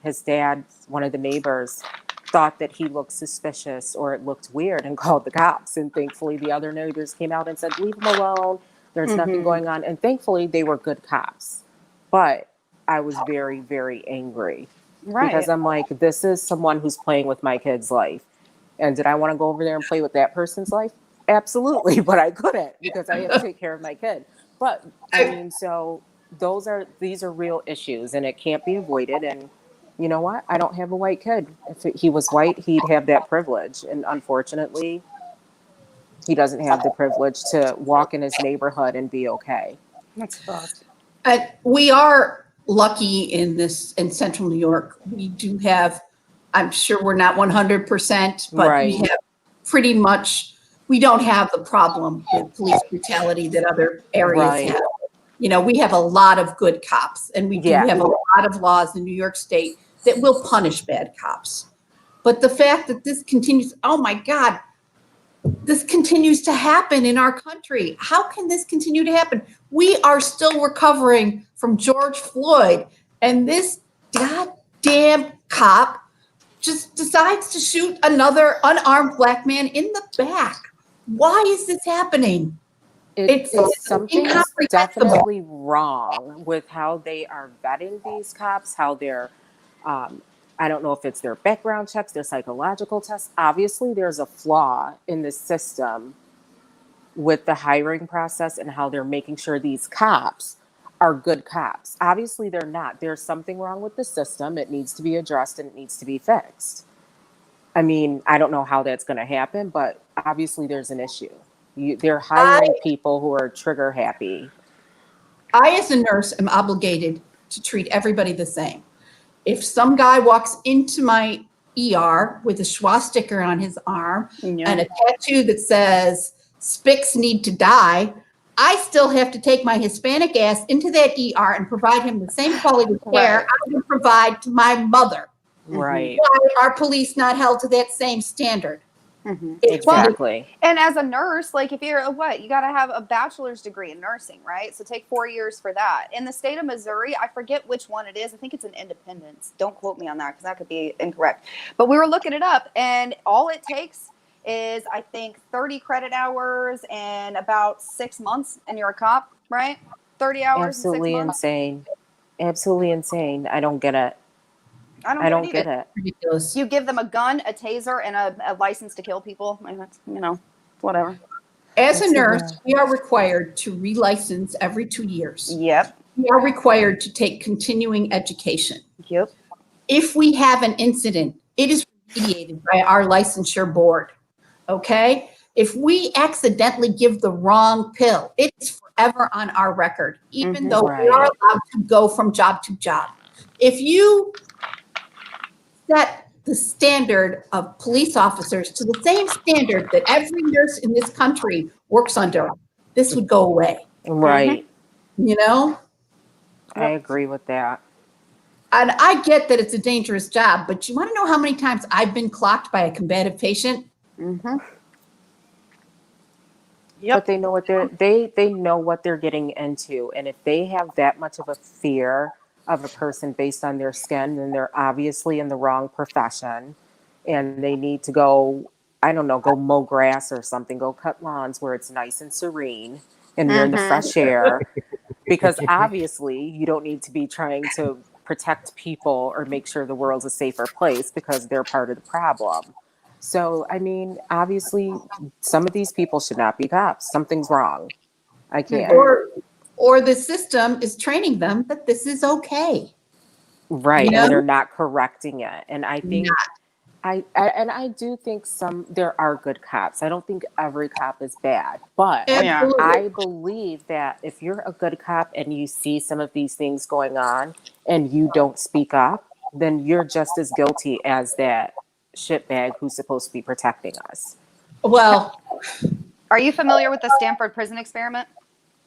his dad, one of the neighbors, thought that he looked suspicious or it looked weird and called the cops. And thankfully the other neighbors came out and said, leave him alone. There's nothing going on. And thankfully they were good cops. But I was very, very angry. Right. Because I'm like, this is someone who's playing with my kid's life. And did I want to go over there and play with that person's life? Absolutely. But I couldn't, because I had to take care of my kid. But I mean, so these are real issues, and it can't be avoided. And you know what? I don't have a white kid. If he was white, he'd have that privilege. And unfortunately, he doesn't have the privilege to walk in his neighborhood and be okay. That's fucked. We are lucky in Central New York. We do have, I'm sure we're not 100%, but we have pretty much, we don't have the problem with police brutality that other areas have. You know, we have a lot of good cops, and we do have a lot of laws in New York State that will punish bad cops. But the fact that this continues, oh my God, this continues to happen in our country. How can this continue to happen? We are still recovering from George Floyd, and this goddamn cop just decides to shoot another unarmed black man in the back. Why is this happening? It's something definitely wrong with how they are vetting these cops, how they're, I don't know if it's their background checks, their psychological tests. Obviously, there's a flaw in the system with the hiring process and how they're making sure these cops are good cops. Obviously, they're not. There's something wrong with the system. It needs to be addressed and it needs to be fixed. I mean, I don't know how that's going to happen, but obviously there's an issue. They're hiring people who are trigger happy. I, as a nurse, am obligated to treat everybody the same. If some guy walks into my ER with a swastika on his arm and a tattoo that says Spics need to die, I still have to take my Hispanic ass into that ER and provide him the same quality of care I would provide to my mother. Right. Why are police not held to that same standard? Exactly. And as a nurse, like if you're you got to have a bachelor's degree in nursing, right? So take 4 years for that. In the state of Missouri, I forget which one it is. I think it's an Independence. Don't quote me on that because that could be incorrect. But we were looking it up, and all it takes is, I think, 30 credit hours and about 6 months, and you're a cop, right? 30 hours Absolutely and 6 months. insane. Absolutely insane. I don't get it. I don't get it. Ridiculous. You give them a gun, a taser, and a license to kill people. I mean, that's, whatever. As a nurse, we are required to relicense every 2 years. Yep. We are required to take continuing education. Yep. If we have an incident, it is remediated by our licensure board. Okay? If we accidentally give the wrong pill, it's forever on our record, even though we are allowed to go from job to job. If you set the standard of police officers to the same standard that every nurse in this country works under, this would go away. Right. You know? I agree with that. And I get that it's a dangerous job, but you want to know how many times I've been clocked by a combative patient? Mm-hmm. But they know what they know what they're getting into, and if they have that much of a fear of a person based on their skin, then they're obviously in the wrong profession and they need to go, I don't know, go mow grass or something, go cut lawns where it's nice and serene and you're in the fresh air. Because obviously you don't need to be trying to protect people or make sure the world's a safer place because they're part of the problem. So, I mean, obviously some of these people should not be cops. Something's wrong. I can't. Or the system is training them that this is okay. Right. You know? And they're not correcting it. And I think I do think there are good cops. I don't think every cop is bad, but Absolutely. I believe that if you're a good cop and you see some of these things going on and you don't speak up, then you're just as guilty as that shitbag who's supposed to be protecting us. Well, Are you familiar with the Stanford prison experiment?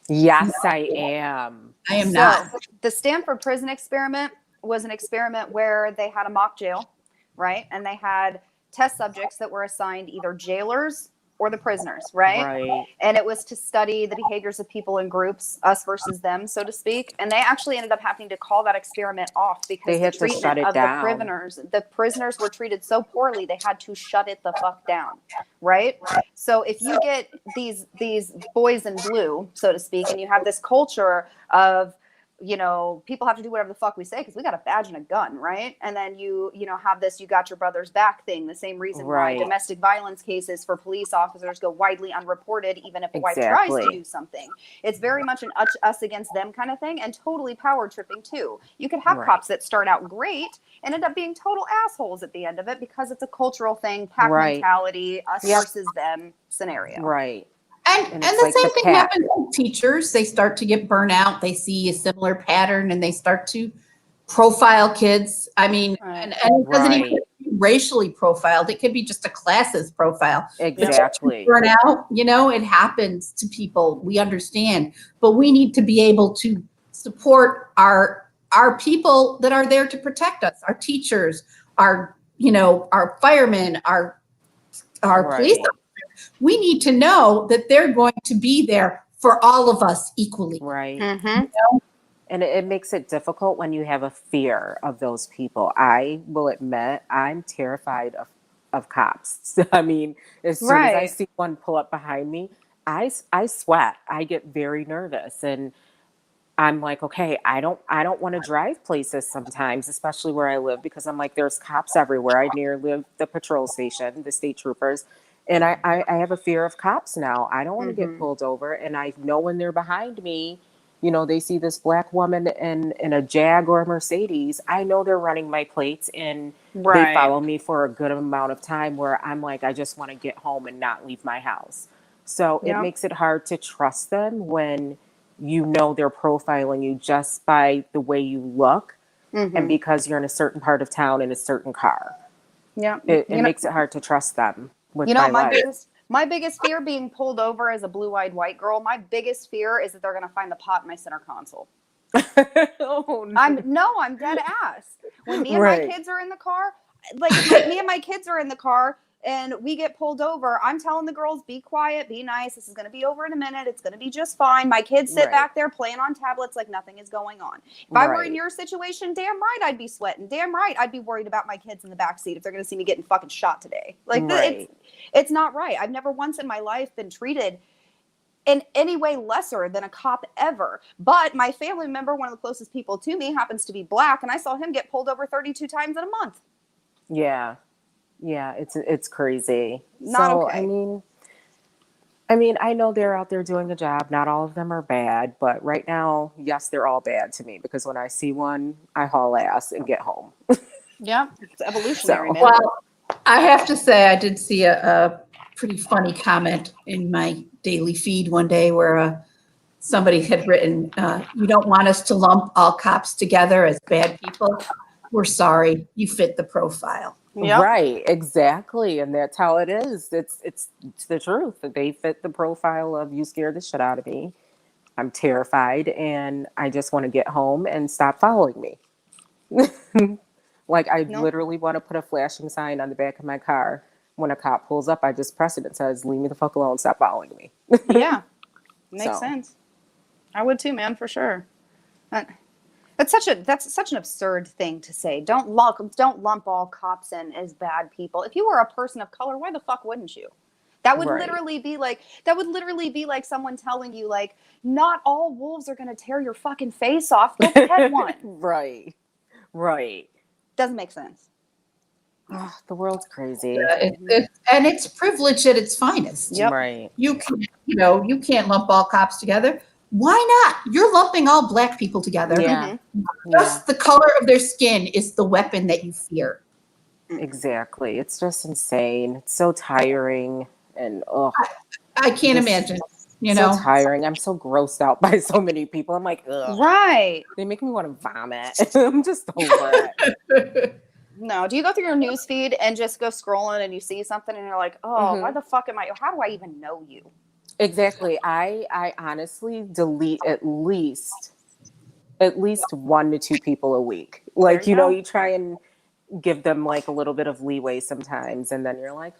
Yes, I am. I am not. The Stanford prison experiment was an experiment where they had a mock jail, right? And they had test subjects that were assigned either jailers or the prisoners, right? Right. And it was to study the behaviors of people in groups, us versus them, so to speak. And they actually ended up having to call that experiment off because They the had to shut treatment it of down. the prisoners were treated so poorly, they had to shut it the fuck down, right? So if you get these boys in blue, so to speak, and you have this culture of, you know, people have to do whatever the fuck we say because we got a badge and a gun, right? And then you know, have this "you got your brother's back" thing. The same reason why domestic violence cases for police officers go widely unreported, even if a wife tries to do something. It's very much an us against them kind of thing, and totally power tripping too. You could have cops that start out great and end up being total assholes at the end of it because it's a cultural thing, pack mentality, us versus them scenario. Right. And the same thing happens with teachers. They start to get burnout. They see a similar pattern and they start to profile kids. I mean, and it doesn't even be racially profiled. It could be just a classist profile. Exactly. Burnout, you know, it happens to people. We understand, but we need to be able to support our people that are there to protect us, our teachers, our, you know, our firemen, our police officers. We need to know that they're going to be there for all of us equally. Right. You know? And it makes it difficult when you have a fear of those people. I will admit, I'm terrified of cops. I mean, as soon as I see one pull up behind me, I sweat. I get very nervous. And I'm like, okay, I don't want to drive places sometimes, especially where I live, because I'm like, there's cops everywhere. I near live the patrol station, the state troopers. And I have a fear of cops now. I don't want to get pulled over. And I know when they're behind me, you know, they see this black woman in a Jag or a Mercedes. I know they're running my plates and they follow me for a good amount of time where I'm like, I just want to get home and not leave my house. So it makes it hard to trust them when you know they're profiling you just by the way you look and because you're in a certain part of town in a certain car. Yeah. It makes it hard to trust them. You know, my biggest fear being pulled over as a blue-eyed white girl, my biggest fear is that they're going to find the pot in my center console. Oh, no. I'm dead ass. When me and my kids are in the car, like me and my kids are in the car and we get pulled over, I'm telling the girls, be quiet, be nice. This is going to be over in a minute. It's going to be just fine. My kids sit back there playing on tablets like nothing is going on. If I were in your situation, damn right I'd be sweating. Damn right I'd be worried about my kids in the backseat if they're going to see me getting fucking shot today. Like, it's not right. I've never once in my life been treated in any way lesser than a cop ever. But my family member, one of the closest people to me, happens to be black, and I saw him get pulled over 32 times in a month. Yeah. Yeah, it's crazy. Not okay. I mean, I know they're out there doing a job. Not all of them are bad, but right now, yes, they're all bad to me because when I see one, I haul ass and get home. Yeah, it's evolutionary, man. Well, I have to say, I did see a pretty funny comment in my daily feed one day where somebody had written, "You don't want us to lump all cops together as bad people. We're sorry, you fit the profile." Yep. Right, exactly. And that's how it is. It's the truth. They fit the profile of you scared the shit out of me. I'm terrified and I just want to get home and stop following me. Like I literally want to put a flashing sign on the back of my car. When a cop pulls up, I just press it and says, leave me the fuck alone, stop following me. Yeah. Makes sense. I would too, man, for sure. That's such an absurd thing to say. Don't lump all cops in as bad people. If you were a person of color, why the fuck wouldn't you? That would Right. literally be like someone telling you like, not all wolves are going to tear your fucking face off. Go pet one. Right. Right. Doesn't make sense. Ugh, the world's crazy. And it's privilege at its finest. Yep. Right. You can't lump all cops together. Why not? You're lumping all Black people together. Yeah. Just the color of their skin is the weapon that you fear. Exactly. It's just insane. It's so tiring, and I can't imagine. so tiring. I'm so grossed out by so many people. I'm like, ugh. Right. They make me want to vomit. I'm just over it. No. Do you go through your news feed and just go scrolling and you see something and you're like, oh, why the fuck how do I even know you? Exactly. I honestly delete at least 1 to 2 people a week. Like, you try and give them like a little bit of leeway sometimes, and then you're like,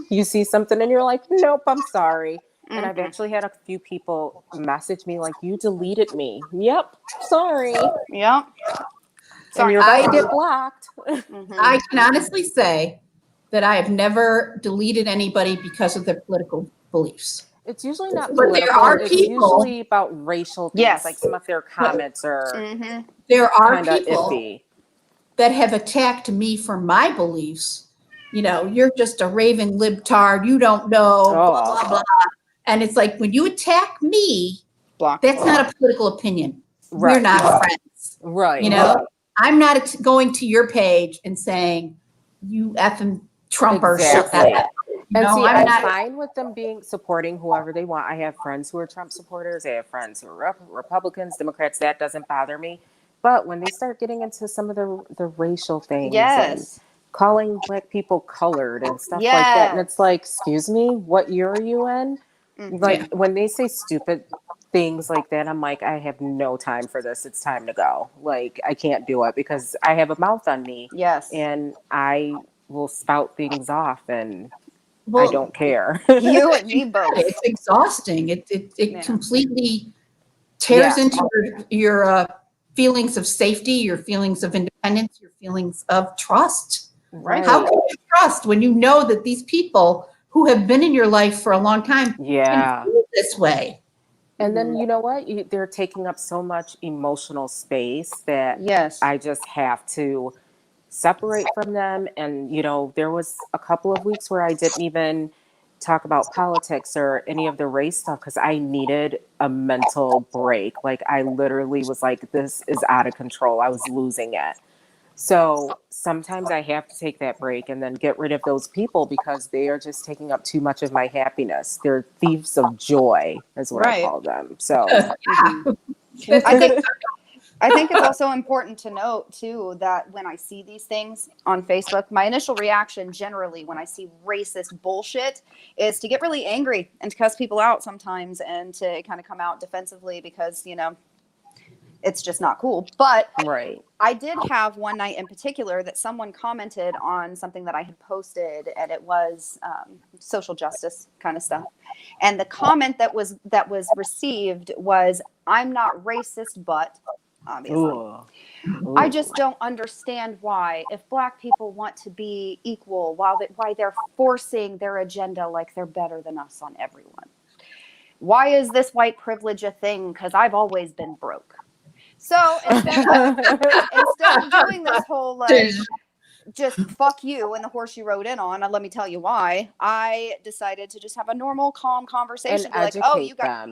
you see something and you're like, nope, I'm sorry. And I've actually had a few people message me like, you deleted me. Yep, sorry. Yep. And you're about to get blocked. I can honestly say that I have never deleted anybody because of their political beliefs. It's usually not But political. there are it's people, usually about racial things. Yes. Like some of their comments are there are kind of people iffy. that have attacked me for my beliefs. You're just a raving libtard. You don't know, blah, blah, blah. And it's like, when you attack me, that's not a political opinion. Right. We're not friends. Right. I'm not going to your page and saying, you effing Trumper. Exactly. And see, I'm not fine with them supporting whoever they want. I have friends who are Trump supporters. I have friends who are Republicans, Democrats. That doesn't bother me. But when they start getting into some of the racial things and calling Black people colored and stuff like that, and it's like, excuse me, what year are you in? Like, when they say stupid things like that, I'm like, I have no time for this. It's time to go. Like, I can't do it because I have a mouth on me. Yes. And I will spout things off, and I don't care. You and me both. It's exhausting. It completely tears into your feelings of safety, your feelings of independence, your feelings of trust. Right. How can you trust when you know that these people who have been in your life for a long time can feel this way? And then, you know what? They're taking up so much emotional space that I just have to separate from them. And, there was a couple of weeks where I didn't even talk about politics or any of the race stuff because I needed a mental break. Like, I literally was like, this is out of control. I was losing it. So sometimes I have to take that break and then get rid of those people because they are just taking up too much of my happiness. They're thieves of joy, is what I call them. So I think it's also important to note, too, that when I see these things on Facebook, my initial reaction generally when I see racist bullshit is to get really angry and to cuss people out sometimes and to kind of come out defensively because, it's just not cool. But I did have one night in particular that someone commented on something that I had posted, and it was social justice kind of stuff. And the comment that was received was, "I'm not racist, but..." Obviously. I just don't understand why, if Black people want to be equal, why they're forcing their agenda like they're better than us on everyone. Why is this white privilege a thing? Because I've always been broke. So instead of doing this whole just fuck you and the horse you rode in on, let me tell you why, I decided to just have a normal, calm conversation. And be like, oh, you got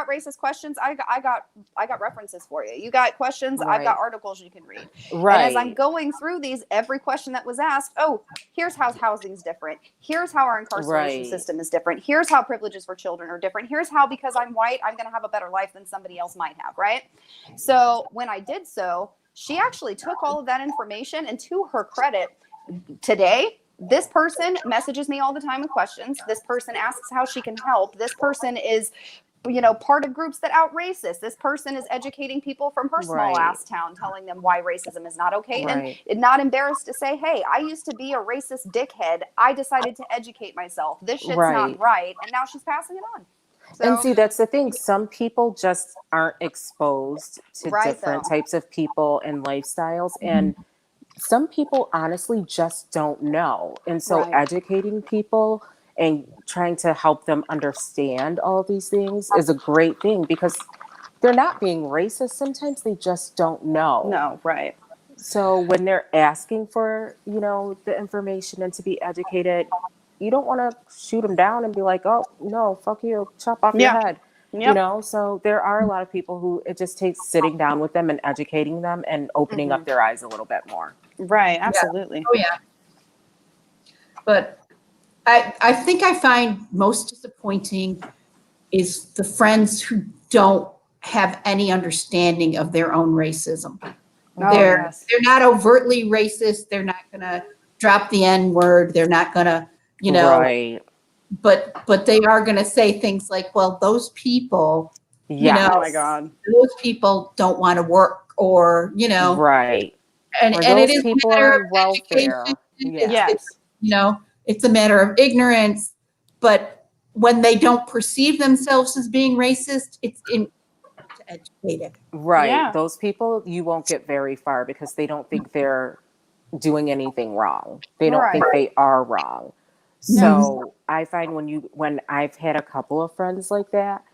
racist questions. I got references for you. You got questions. I've got articles you can read. Right. And as I'm going through these, every question that was asked, oh, here's how housing's different. Here's how our incarceration system is different. Here's how privileges for children are different. Here's how, because I'm white, I'm going to have a better life than somebody else might have. Right. So when I did so, she actually took all of that information, and to her credit, today, this person messages me all the time with questions. This person asks how she can help. This person is, part of groups that out racist. This person is educating people from her small ass town, telling them why racism is not okay. And not embarrassed to say, hey, I used to be a racist dickhead. I decided to educate myself. This shit's not right. And now she's passing it on. And So, see, that's the thing. Some people just aren't exposed to Right, different though. types of people and lifestyles. And some people honestly just don't know. And so Right. educating people and trying to help them understand all these things is a great thing because they're not being racist. Sometimes they just don't know. No, right. So when they're asking for, the information and to be educated, you don't want to shoot them down and be like, oh, no, fuck you, chop off your Yeah. head. Yep. So there are a lot of people who it just takes sitting down with them and educating them and opening up their eyes a little bit more. Right. Absolutely. Oh yeah. But I think I find most disappointing is the friends who don't have any understanding of their own racism. Oh, They're yes. not overtly racist. They're not gonna drop the N word. They're not gonna, Right. but they are gonna say things like, well, those people, Yeah. Oh my God. those people don't want to work, or Right. and Or it those is a people matter are of on welfare. education. Yeah. Yes. It's a matter of ignorance. But when they don't perceive themselves as being racist, it's to educate it. Right. Yeah. Those people you won't get very far because they don't think they're doing anything wrong. They don't think they are wrong. So I find when I've had a couple of friends like that,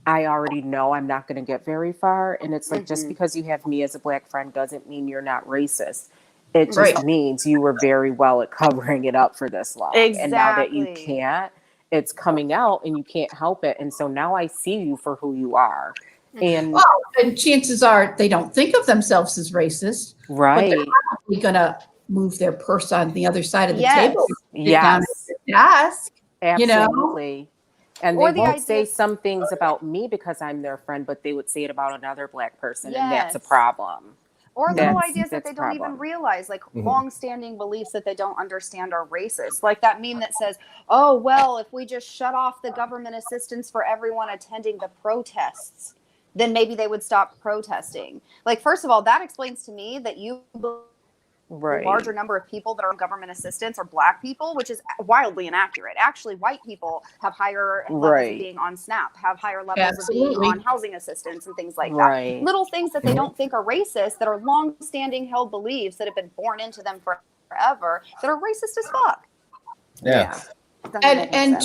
I already know I'm not going to get very far. And it's like, just because you have me as a Black friend doesn't mean you're not racist. It just Right. means you were very well at covering it up for this long. And now that you Exactly. can't, it's coming out and you can't help it. And so now I see you for who you are. And Well, and chances are they don't think of themselves as racist, but right. they're probably going to move their purse on the other side of the Yes. table, sit down Yes. at the desk. Absolutely. And Or they the won't idea- say some things about me because I'm their friend, but they would say it about another Black person, and that's a Yes. problem. Or little That's- ideas that that's they a don't even problem. realize, like long-standing beliefs that they don't understand are racist. Like that meme that says, oh, well, if we just shut off the government assistance for everyone attending the protests, then maybe they would stop protesting. Like, first of all, that explains to me that you believe Right. a larger number of people that are on government assistance are Black people, which is wildly inaccurate. Actually, white people have higher levels Right. of being on SNAP, have higher levels of Absolutely. being on housing assistance and things like Right. that. Little things that they don't think are racist, that are long-standing held beliefs that have been born into them forever, that are racist as fuck. Yeah. Doesn't make any And sense.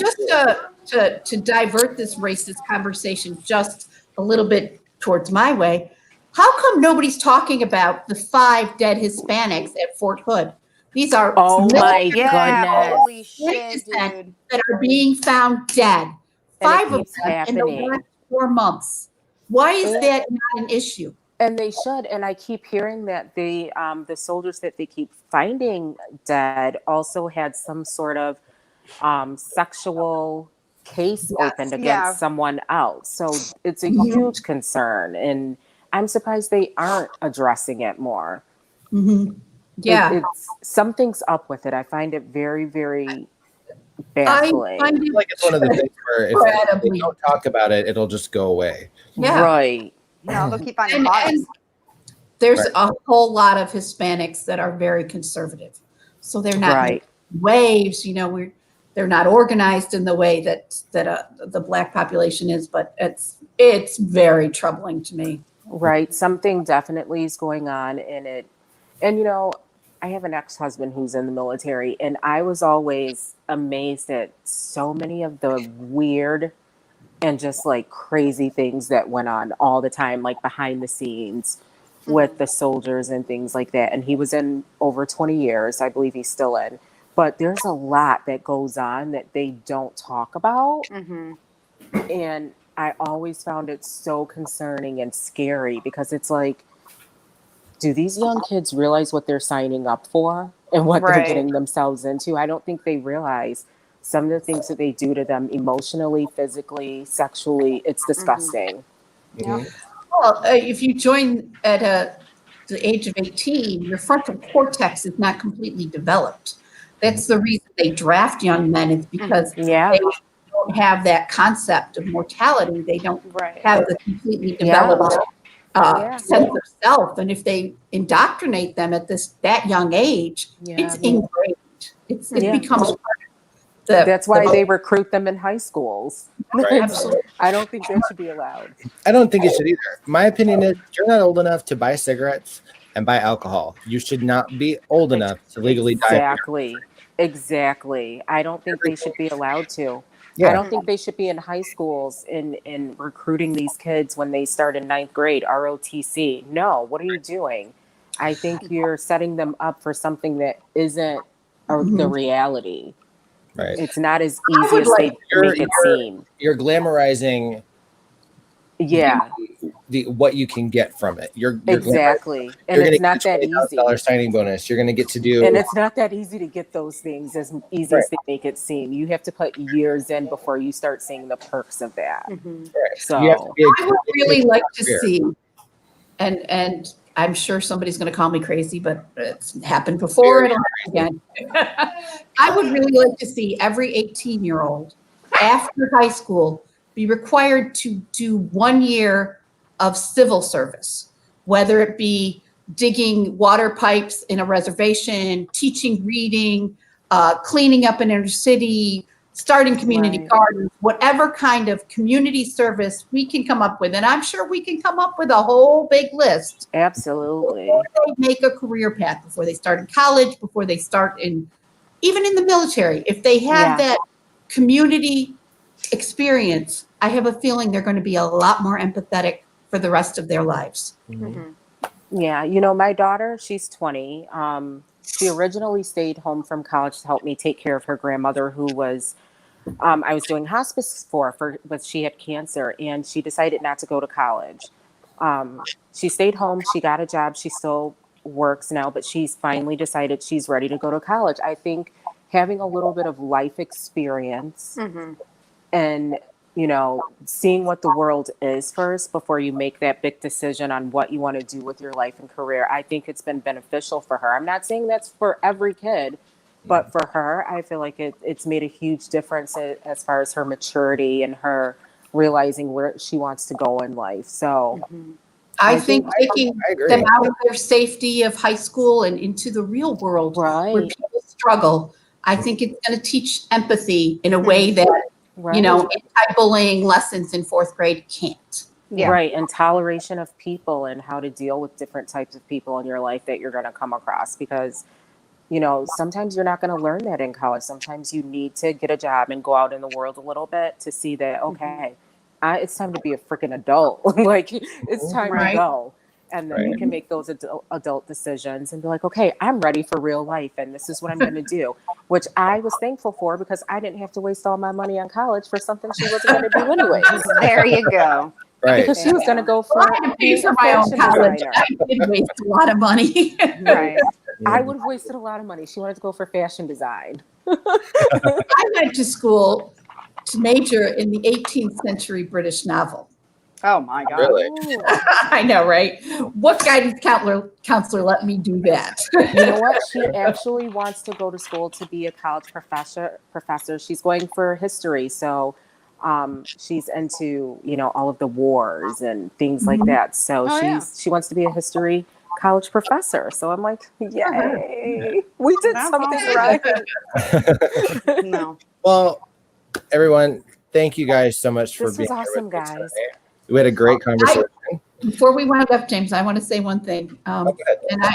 just to divert this racist conversation just a little bit towards my way, how come nobody's talking about the 5 dead Hispanics at Fort Hood? These are Oh my Yeah, goodness. holy shit, Hispanic dude. that are being found dead. And it 5 of keeps them in the happening. last 4 months. Why is And- that not an issue? And they should. And I keep hearing that the soldiers that they keep finding dead also had some sort of sexual case opened against Yeah. someone else. So it's a huge concern. And I'm surprised they aren't addressing it more. Yeah. It's something's up with it. I find it very, very I baffling. find it Like it's one of the things where if they incredibly. don't talk about it, it'll just go away. Yeah. Right. No, they'll keep finding And bodies. there's Right. a whole lot of Hispanics that are very conservative. So they're not Right. waves, they're not organized in the way that the Black population is, but it's very troubling to me. Right. Something definitely is going on in it. And, I have an ex-husband who's in the military, and I was always amazed at so many of the weird and just like crazy things that went on all the time, like behind the scenes with the soldiers and things like that. And he was in over 20 years. I believe he's still in. But there's a lot that goes on that they don't talk about. And I always found it so concerning and scary because it's like, do these young kids realize what they're signing up for and what they're Right. getting themselves into? I don't think they realize some of the things that they do to them emotionally, physically, sexually. It's disgusting. Yeah. Well, if you join at the age of 18, your frontal cortex is not completely developed. That's the reason they draft young men, is because Yeah. they don't have that concept of mortality. They don't Right. have the completely Yeah. developed Yeah. sense of self. And if they indoctrinate them at that young age, Yeah. it's ingrained. It Yeah. becomes part of That's why they recruit them in high schools. Right. Absolutely. I don't think that should be allowed. I don't think it should either. My opinion is you're not old enough to buy cigarettes and buy alcohol. You should not be old enough to legally die. Exactly. I don't think they should be allowed to. Yeah. I don't think they should be in high schools in recruiting these kids when they start in 9th grade, ROTC. No, what are you doing? I think you're setting them up for something that isn't the reality. Right. It's not as I easy would as like- they make it seem. You're glamorizing Yeah, the what you can get from it. You're exactly. And You're it's gonna not get that easy. $20,000 signing bonus. You're going to get to do. And it's not that easy to get those things as easy as they make it seem. You have to put years in before you start seeing the perks of that. Right. So You have to be I would really like to career. see, and I'm sure somebody's going to call me crazy, but it's happened before. It'll happen again. I would really like to see every 18-year-old after high school be required to do 1 year of civil service, whether it be digging water pipes in a reservation, teaching reading, cleaning up an inner city, starting community Right. gardens, whatever kind of community service we can come up with. And I'm sure we can come up with a whole big list absolutely. before they make a career path, before they start in college, before they start even in the military. If they have that community experience, I have a feeling they're going to be a lot more empathetic for the rest of their lives. Yeah, my daughter, she's 20. She originally stayed home from college to help me take care of her grandmother, who was I was doing hospice but she had cancer, and she decided not to go to college. She stayed home. She got a job. She still works now, but she's finally decided she's ready to go to college. I think having a little bit of life experience and seeing what the world is first before you make that big decision on what you want to do with your life and career, I think it's been beneficial for her. I'm not saying that's for every kid, but for her, I feel like it's made a huge difference as far as her maturity and her realizing where she wants to go in life. So I think taking I agree. them out of their safety of high school and into the real world where right, people struggle, I think it's going to teach empathy in a way that, right. anti-bullying lessons in 4th grade can't. Right, and toleration of people and how to deal with different types of people in your life that you're going to come across, because sometimes you're not going to learn that in college. Sometimes you need to get a job and go out in the world a little bit to see that, okay, it's time to be a freaking adult. Like, it's time to go. And then you can make those adult decisions and be like, okay, I'm ready for real life, and this is what I'm going to do, which I was thankful for, because I didn't have to waste all my money on college for something she wasn't going to do anyways. There you go. Right. Because she was going to go for I had to pay for my own college. I did waste a lot of money. Right. I would have wasted a lot of money. She wanted to go for fashion design. I went to school to major in the 18th century British novel. Oh my God. Really? I know, right? What guidance counselor let me do that? You know what? She actually wants to go to school to be a college professor. She's going for history. So she's into, all of the wars and things like that. So she wants to be a history college professor. So I'm like, yay, we did something right. No. Well, everyone, thank you guys so much for This being was here awesome, with us guys. today. We had a great conversation. Before we wind up, James, I want to say one thing. And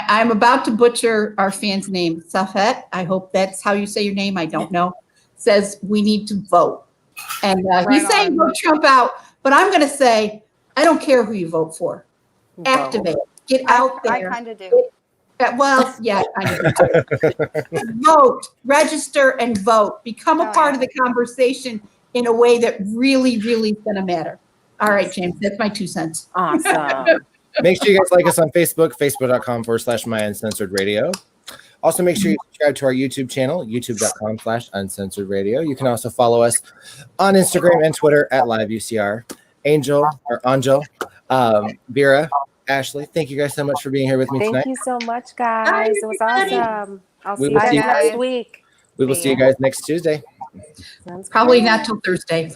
I'm about to butcher our fan's name. Safet, I hope that's how you say your name. I don't know. Says we need to vote. And he's saying vote Trump out. But I'm going to say, I don't care who you vote for. Activate. Get out there. I kind of do. Well, yeah, I kind of do. Vote. Register and vote. Become a part of the conversation in a way that really, really is going to matter. All right, James, that's my 2 cents. Awesome. Make sure you guys like us on Facebook, facebook.com/My Uncensored Radio. Also, make sure you subscribe to our YouTube channel, youtube.com/Uncensored Radio. You can also follow us on Instagram and Twitter at LiveUCR. Angel, Vera, Ashley, thank you guys so much for being here with me tonight. Thank you so much, guys. It was awesome. I'll see you will guys see you next week. We will see you guys next Tuesday. Sounds Probably good. not till Thursday.